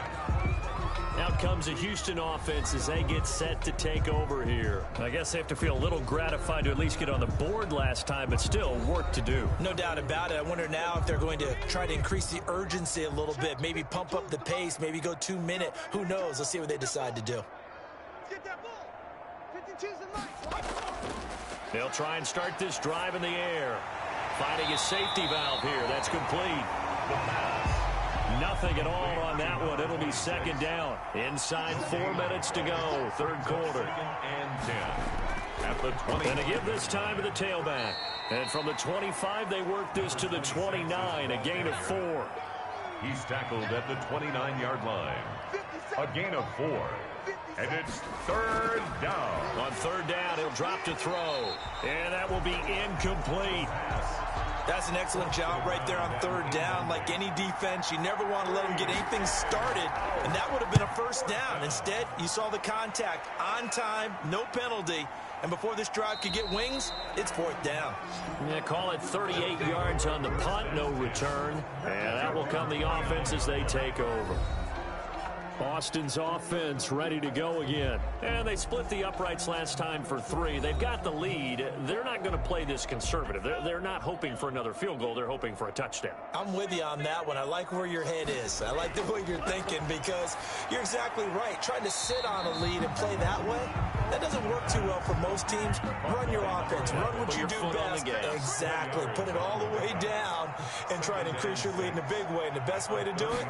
B: Out comes the Houston offense as they get set to take over here. I guess they have to feel a little gratified to at least get on the board last time, but still work to do.
C: No doubt about it. I wonder now if they're going to try to increase the urgency a little bit, maybe pump up the pace, maybe go 2-minute. Who knows? Let's see what they decide to do.
D: Get that ball.
B: They'll try and start this drive in the air. Finding a safety valve here. That's complete.
A: The pass.
B: Nothing at all on that one. It'll be second down. Inside 4 minutes to go. Third quarter.
A: Second and 10. At the 20.
B: And to give this time to the tailback. And from the 25, they work this to the 29. A gain of 4.
A: He's tackled at the 29-yard line. A gain of 4. And it's third down.
B: On third down, he'll drop to throw. And that will be incomplete.
C: That's an excellent job right there on third down. Like any defense, you never want to let them get anything started, and that would have been a first down. Instead, you saw the contact on time, no penalty, and before this drive could get wings, it's fourth down.
B: Yeah, call it 38 yards on the punt, no return, and that will come the offense as they take over. Austin's offense ready to go again. And they split the uprights last time for 3. They've got the lead. They're not going to play this conservative. They're not hoping for another field goal. They're hoping for a touchdown.
C: I'm with you on that one. I like where your head is. I like the way you're thinking because you're exactly right. Trying to sit on a lead and play that way, that doesn't work too well for most teams. Run your offense. Run what you do best. Exactly. Put it all the way down and try and increase your lead in a big way. And the best way to do it,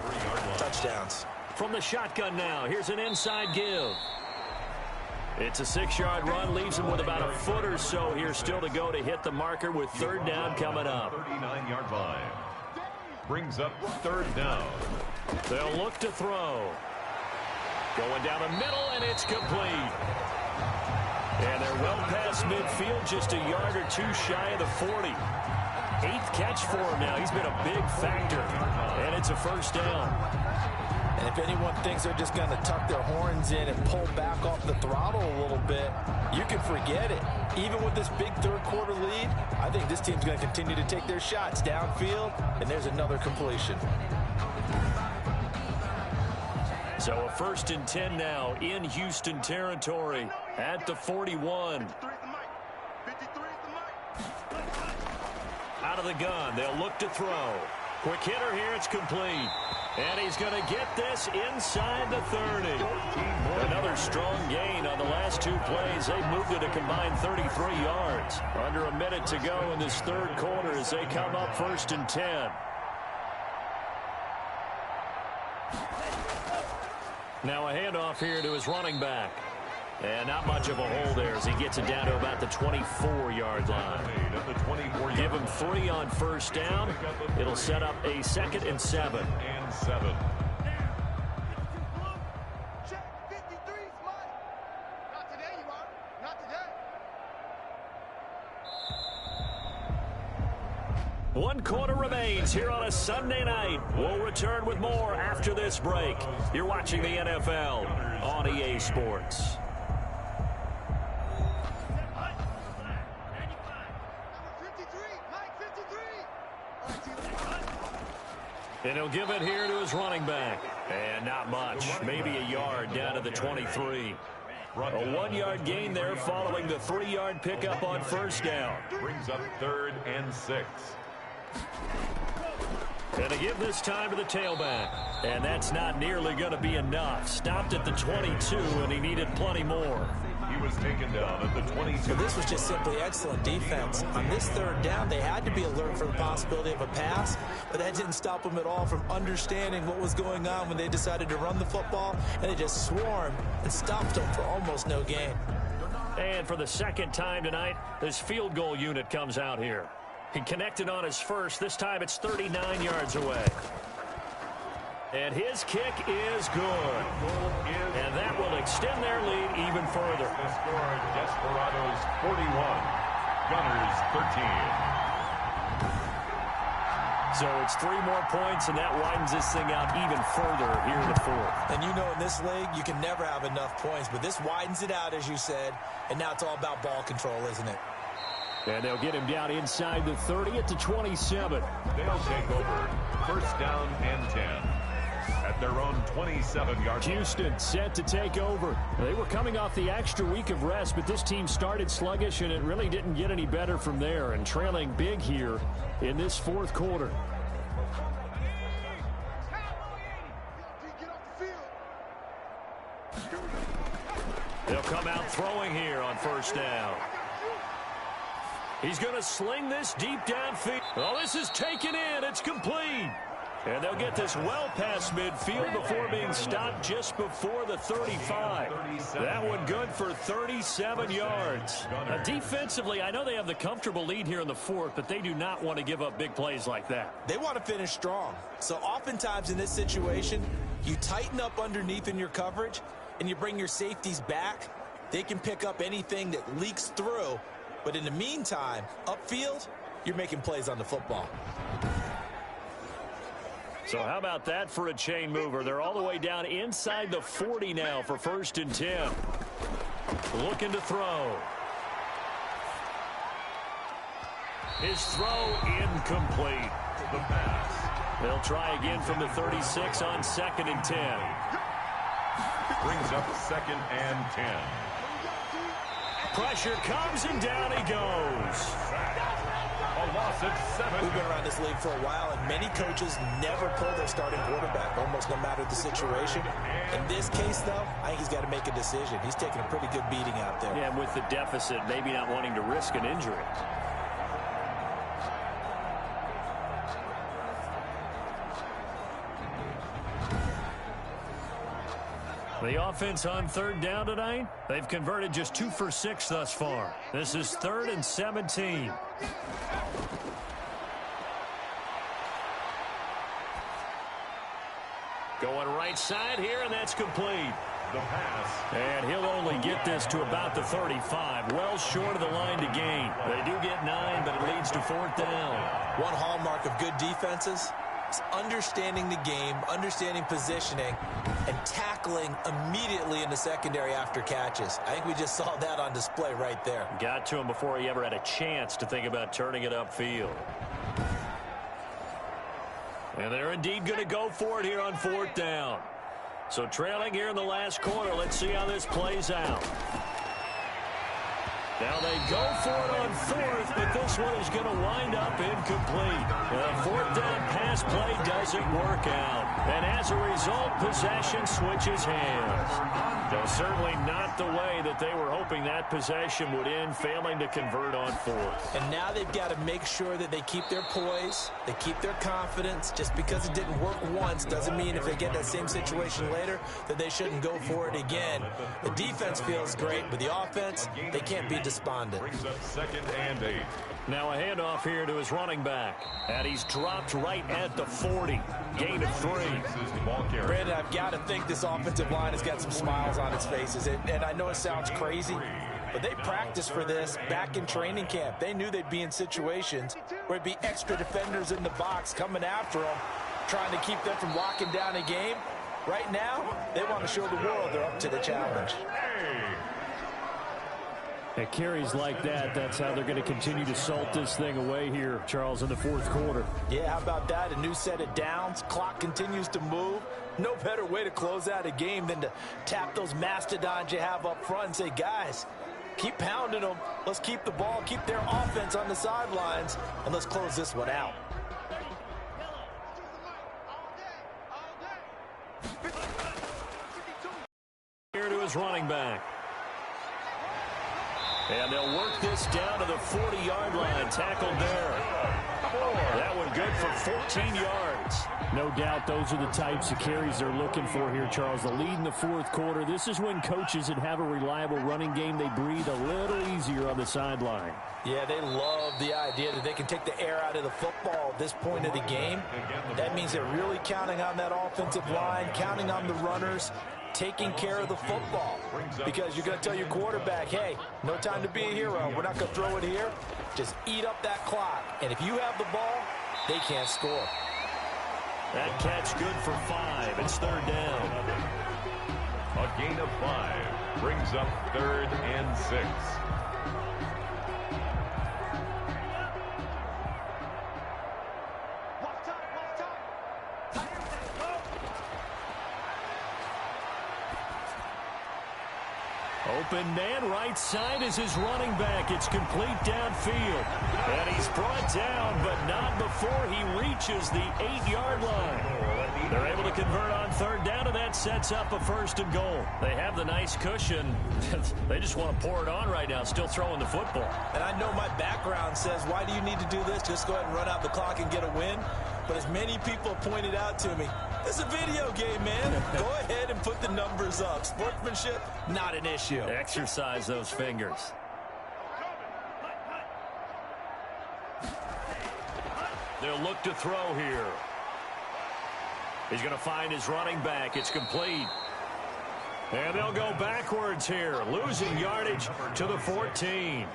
C: touchdowns.
B: From the shotgun now, here's an inside give. It's a 6-yard run, leaves him with about a foot or so here still to go to hit the marker with third down coming up.
A: 39-yard line. Brings up third down.
B: They'll look to throw. Going down the middle, and it's complete. And they're well past midfield, just a yard or two shy of the 40. 8th catch for him now. He's been a big factor. And it's a first down.
C: And if anyone thinks they're just going to tuck their horns in and pull back off the throttle a little bit, you can forget it. Even with this big third quarter lead, I think this team's going to continue to take their shots downfield, and there's another completion.
B: So a 1st and 10 now in Houston territory at the 41. Out of the gun, they'll look to throw. Quick hitter here, it's complete. And he's going to get this inside the 30. Another strong gain on the last 2 plays. They've moved it a combined 33 yards. Under a minute to go in this third quarter as they come up 1st and 10. Now a handoff here to his running back. And not much of a hole there as he gets it down to about the 24-yard line. Give him 3 on first down. It'll set up a 2nd and 7.
D: Check 53, Mike. Not today, you are. Not today.
B: 1 quarter remains here on a Sunday night. We'll return with more after this break. You're watching the NFL on EA Sports. And he'll give it here to his running back. And not much. Maybe a yard down to the 23. A 1-yard gain there following the 3-yard pickup on first down.
A: Brings up 3rd and 6.
B: And to give this time to the tailback. And that's not nearly going to be enough. Stopped at the 22, and he needed plenty more.
A: He was taken down at the 22.
C: So this was just simply excellent defense. On this third down, they had to be alert for the possibility of a pass, but that didn't stop them at all from understanding what was going on when they decided to run the football, and they just swarmed and stopped them for almost no gain.
B: And for the 2nd time tonight, this field goal unit comes out here. He connected on his first. This time it's 39 yards away. And his kick is good. And that will extend their lead even further.
A: The score, Desperadoes 41, Gunners 13.
B: So it's 3 more points, and that widens this thing out even further here in the 4th.
C: And you know in this league, you can never have enough points, but this widens it out, as you said, and now it's all about ball control, isn't it?
B: And they'll get him down inside the 30 at the 27.
A: They'll take over. 1st down and 10. At their own 27-yard line.
B: Houston set to take over. They were coming off the extra week of rest, but this team started sluggish, and it really didn't get any better from there, and trailing big here in this 4th quarter. They'll come out throwing here on first down. He's going to sling this deep downfield. Oh, this is taken in. It's complete. And they'll get this well past midfield before being stopped just before the 35. That one good for 37 yards. Now, defensively, I know they have the comfortable lead here in the fourth, but they do not want to give up big plays like that.
C: They want to finish strong. So oftentimes in this situation, you tighten up underneath in your coverage, and you bring your safeties back. They can pick up anything that leaks through. But in the meantime, upfield, you're making plays on the football.
B: So how about that for a chain mover? They're all the way down inside the 40 now for 1st and 10. Looking to throw. His throw incomplete.
A: The pass.
B: They'll try again from the 36 on 2nd and 10.
A: Brings up 2nd and 10.
B: Pressure comes and down he goes.
A: A loss at 7.
C: We've been around this league for a while, and many coaches never pull their starting quarterback, almost no matter the situation. In this case, though, I think he's got to make a decision. He's taking a pretty good beating out there.
B: Yeah, and with the deficit, maybe not wanting to risk an injury. The offense on 3rd down tonight, they've converted just 2 for 6 thus far. This is 3rd and 17. Going right side here, and that's complete.
A: The pass.
B: And he'll only get this to about the 35, well short of the line to gain. They do get 9, but it leads to 4th down.
C: One hallmark of good defenses is understanding the game, understanding positioning, and tackling immediately in the secondary after catches. I think we just saw that on display right there.
B: Got to him before he ever had a chance to think about turning it upfield. And they're indeed going to go for it here on 4th down. So trailing here in the last quarter, let's see how this plays out. Now they go for it on 4th, but this one is going to wind up incomplete. The 4th down pass play doesn't work out. And as a result, possession switches hands. Though certainly not the way that they were hoping that possession would end, failing to convert on 4th.
C: And now they've got to make sure that they keep their poise, they keep their confidence. Just because it didn't work once doesn't mean if they get that same situation later that they shouldn't go for it again. The defense feels great, but the offense, they can't be despondent.
A: Brings up 2nd and 8.
B: Now a handoff here to his running back. And he's dropped right at the 40. Gain of 3.
C: Brandon, I've got to think this offensive line has got some smiles on its faces. And I know it sounds crazy, but they practiced for this back in training camp. They knew they'd be in situations where it'd be extra defenders in the box coming after them, trying to keep them from locking down a game. Right now, they want to show the world they're up to the challenge.
B: At carries like that, that's how they're going to continue to salt this thing away here, Charles, in the 4th quarter.
C: Yeah, how about that? A new set of downs. Clock continues to move. No better way to close out a game than to tap those mastodons you have up front and say, guys, keep pounding them. Let's keep the ball, keep their offense on the sidelines, and let's close this one out.
B: Here to his running back. And they'll work this down to the 40-yard line. Tackled there. That one good for 14 yards. No doubt those are the types of carries they're looking for here, Charles. The lead in the 4th quarter. This is when coaches that have a reliable running game, they breathe a little easier on the sideline.
C: Yeah, they love the idea that they can take the air out of the football at this point of the game. That means they're really counting on that offensive line, counting on the runners, taking care of the football, because you're going to tell your quarterback, hey, no time to be a hero. We're not going to throw it here. Just eat up that clock. And if you have the ball, they can't score.
B: That catch good for 5. It's 3rd down.
A: A gain of 5 brings up 3rd and 6.
B: Open man right side is his running back. It's complete downfield. And he's brought down, but not before he reaches the 8-yard line. They're able to convert on third down, and that sets up a 1st and goal. They have the nice cushion. They just want to pour it on right now, still throwing the football.
C: And I know my background says, why do you need to do this? Just go ahead and run out the clock and get a win. But as many people pointed out to me, it's a video game, man. Go ahead and put the numbers up. Sportsmanship, not an issue.
B: Exercise those fingers. They'll look to throw here. He's going to find his running back. It's complete. And they'll go backwards here, losing yardage to the 14.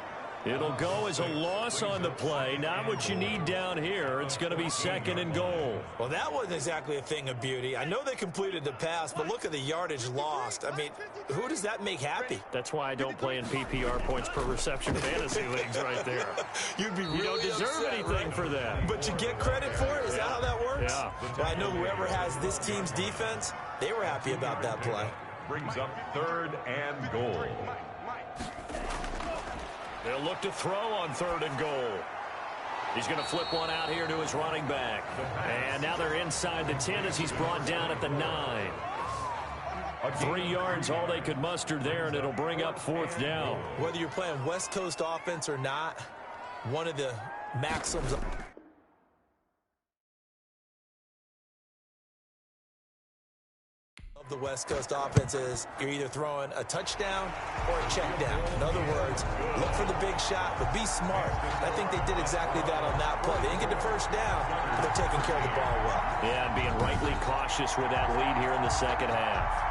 B: It'll go as a loss on the play. Not what you need down here. It's going to be 2nd and goal.
C: Well, that wasn't exactly a thing of beauty. I know they completed the pass, but look at the yardage lost. I mean, who does that make happy?
B: That's why I don't play in PPR points per reception fantasy leagues right there.
C: You'd be really
B: You don't deserve
C: upset,
B: anything
C: right?
B: for that.
C: But you get credit for it? Is that how that works?
B: Yeah.
C: Well, I know whoever has this team's defense, they were happy about that play.
A: Brings up 3rd and goal.
B: They'll look to throw on 3rd and goal. He's going to flip one out here to his running back. And now they're inside the 10 as he's brought down at the 9. 3 yards, all they could muster there, and it'll bring up 4th down.
C: Whether you're playing West Coast offense or not, one of the maxims of the West Coast offense is you're either throwing a touchdown or a check down. In other words, look for the big shot, but be smart. I think they did exactly that on that play. They didn't get the 1st down, but they're taking care of the ball well.
B: Yeah, and being rightly cautious with that lead here in the 2nd half.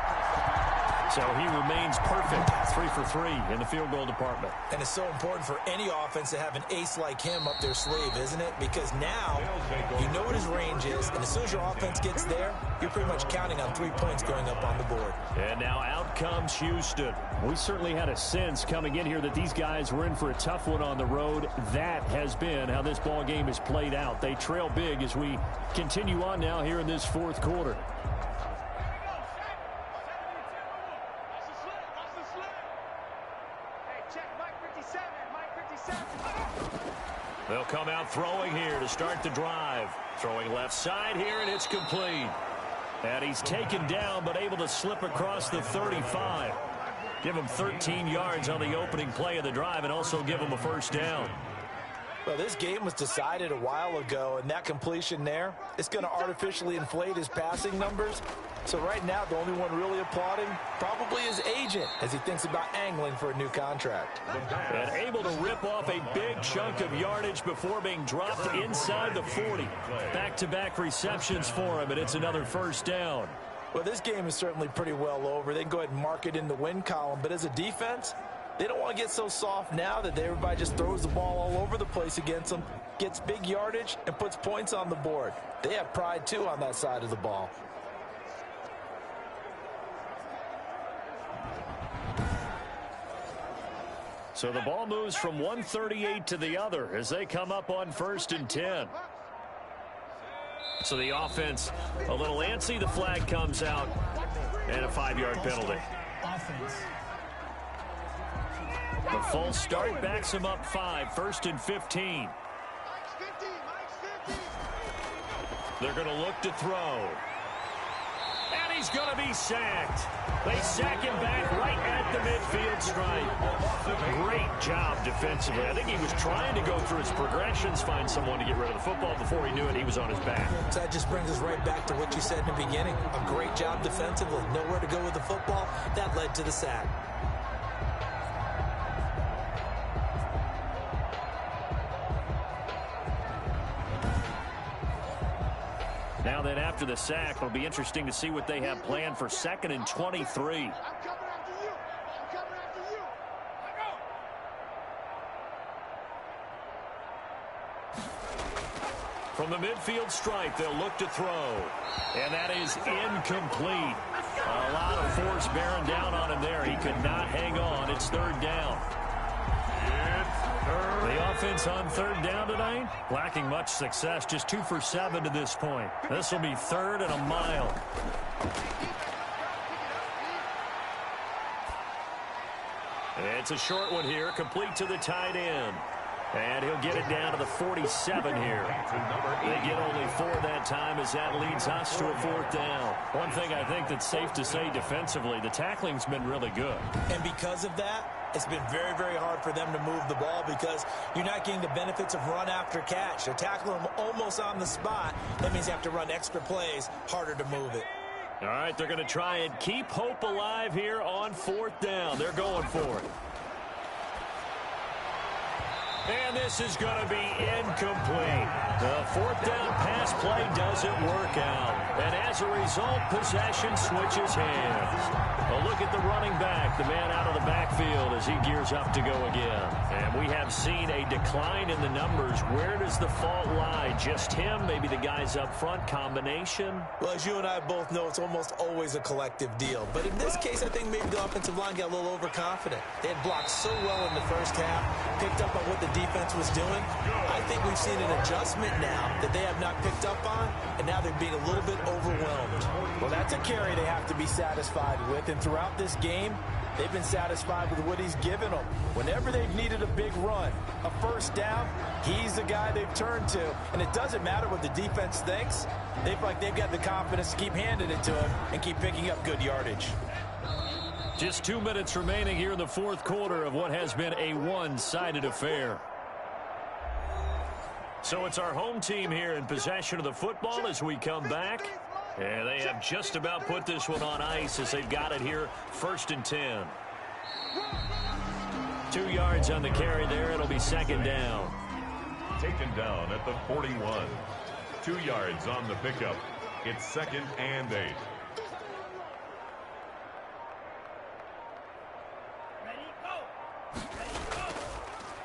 B: So he remains perfect, 3 for 3 in the field goal department.
C: And it's so important for any offense to have an ace like him up their sleeve, isn't it? Because now you know what his range is, and as soon as your offense gets there, you're pretty much counting on 3 points going up on the board.
B: And now out comes Houston. We certainly had a sense coming in here that these guys were in for a tough one on the road. That has been how this ball game has played out. They trail big as we continue on now here in this 4th quarter. They'll come out throwing here to start the drive. Throwing left side here, and it's complete. And he's taken down, but able to slip across the 35. Give him 13 yards on the opening play of the drive, and also give him a 1st down.
C: Well, this game was decided a while ago, and that completion there, it's going to artificially inflate his passing numbers. So right now, the only one really applauding probably his agent as he thinks about angling for a new contract.
B: And able to rip off a big chunk of yardage before being dropped inside the 40. Back-to-back receptions for him, and it's another 1st down.
C: Well, this game is certainly pretty well over. They can go ahead and mark it in the win column, but as a defense, they don't want to get so soft now that everybody just throws the ball all over the place against them, gets big yardage, and puts points on the board. They have pride, too, on that side of the ball.
B: So the ball moves from 138 to the other as they come up on 1st and 10. So the offense a little antsy. The flag comes out and a 5-yard penalty. The false start backs him up 5, 1st and 15. They're going to look to throw. And he's going to be sacked. They sack him back right at the midfield stripe. Great job defensively. I think he was trying to go through his progressions, find someone to get rid of the football. Before he knew it, he was on his back.
C: So that just brings us right back to what you said in the beginning. A great job defensively. Nowhere to go with the football. That led to the sack.
B: Now then, after the sack, it'll be interesting to see what they have planned for 2nd and 23. From the midfield stripe, they'll look to throw. And that is incomplete. A lot of force bearing down on him there. He could not hang on. It's 3rd down. The offense on 3rd down tonight, lacking much success, just 2 for 7 to this point. This will be 3rd and a mile. It's a short one here, complete to the tight end. And he'll get it down to the 47 here. They get only 4 that time as that leads us to a 4th down. One thing I think that's safe to say defensively, the tackling's been really good.
C: And because of that, it's been very, very hard for them to move the ball because you're not getting the benefits of run after catch. They're tackling them almost on the spot. That means you have to run extra plays, harder to move it.
B: All right, they're going to try and keep hope alive here on 4th down. They're going for it. And this is going to be incomplete. The 4th down pass play doesn't work out. And as a result, possession switches hands. A look at the running back, the man out of the backfield as he gears up to go again. And we have seen a decline in the numbers. Where does the fault lie? Just him? Maybe the guys up front? Combination?
C: Well, as you and I both know, it's almost always a collective deal. But in this case, I think maybe the offensive line got a little overconfident. They had blocked so well in the first half, picked up on what the defense was doing. I think we've seen an adjustment now that they have not picked up on, and now they're being a little bit overwhelmed.
F: Well, that's a carry they have to be satisfied with, and throughout this game, they've been satisfied with what he's given them. Whenever they've needed a big run, a 1st down, he's the guy they've turned to. And it doesn't matter what the defense thinks. They feel like they've got the confidence to keep handing it to him and keep picking up good yardage.
B: Just 2 minutes remaining here in the 4th quarter of what has been a one-sided affair. So it's our home team here in possession of the football as we come back. And they have just about put this one on ice as they've got it here 1st and 10. 2 yards on the carry there. It'll be 2nd down.
A: Taken down at the 41. 2 yards on the pickup. It's 2nd and 8.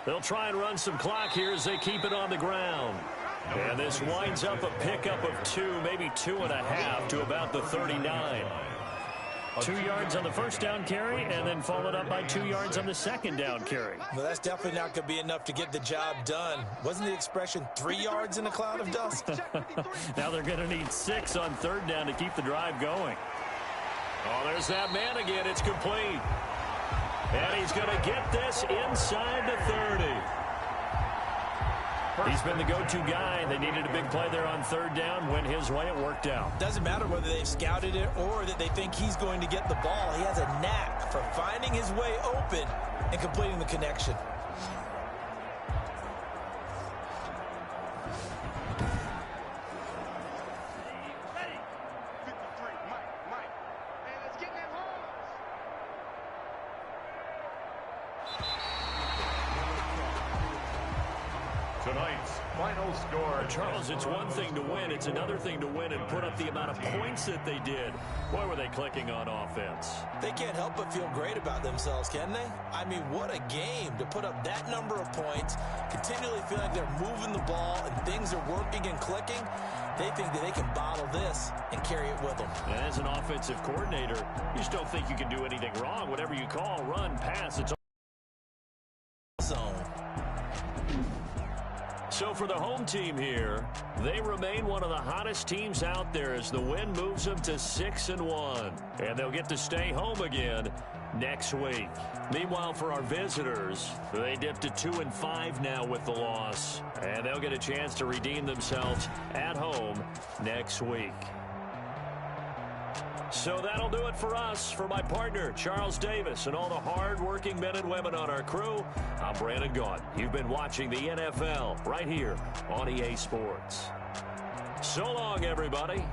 B: They'll try and run some clock here as they keep it on the ground. And this winds up a pickup of 2, maybe 2.5 to about the 39. 2 yards on the 1st down carry and then followed up by 2 yards on the 2nd down carry.
C: Well, that's definitely not going to be enough to get the job done. Wasn't the expression 3 yards in a cloud of dust?
B: Now they're going to need 6 on 3rd down to keep the drive going. Oh, there's that man again. It's complete. And he's going to get this inside the 30. He's been the go-to guy. They needed a big play there on 3rd down. Went his way. It worked out.
C: Doesn't matter whether they've scouted it or that they think he's going to get the ball. He has a knack for finding his way open and completing the connection.
A: Tonight's final score.
B: Charles, it's one thing to win. It's another thing to win and put up the amount of points that they did. Boy, were they clicking on offense.
C: They can't help but feel great about themselves, can they? I mean, what a game to put up that number of points, continually feel like they're moving the ball and things are working and clicking. They think that they can bottle this and carry it with them.
B: And as an offensive coordinator, you just don't think you can do anything wrong. Whatever you call, run, pass, it's
C: zone.
B: So for the home team here, they remain one of the hottest teams out there as the win moves them to 6-1. And they'll get to stay home again next week. Meanwhile, for our visitors, they dipped to 2-5 now with the loss. And they'll get a chance to redeem themselves at home next week. So that'll do it for us. For my partner, Charles Davis, and all the hard-working men and women on our crew, I'm Brandon Gaudin. You've been watching the NFL right here on EA Sports. So long, everybody.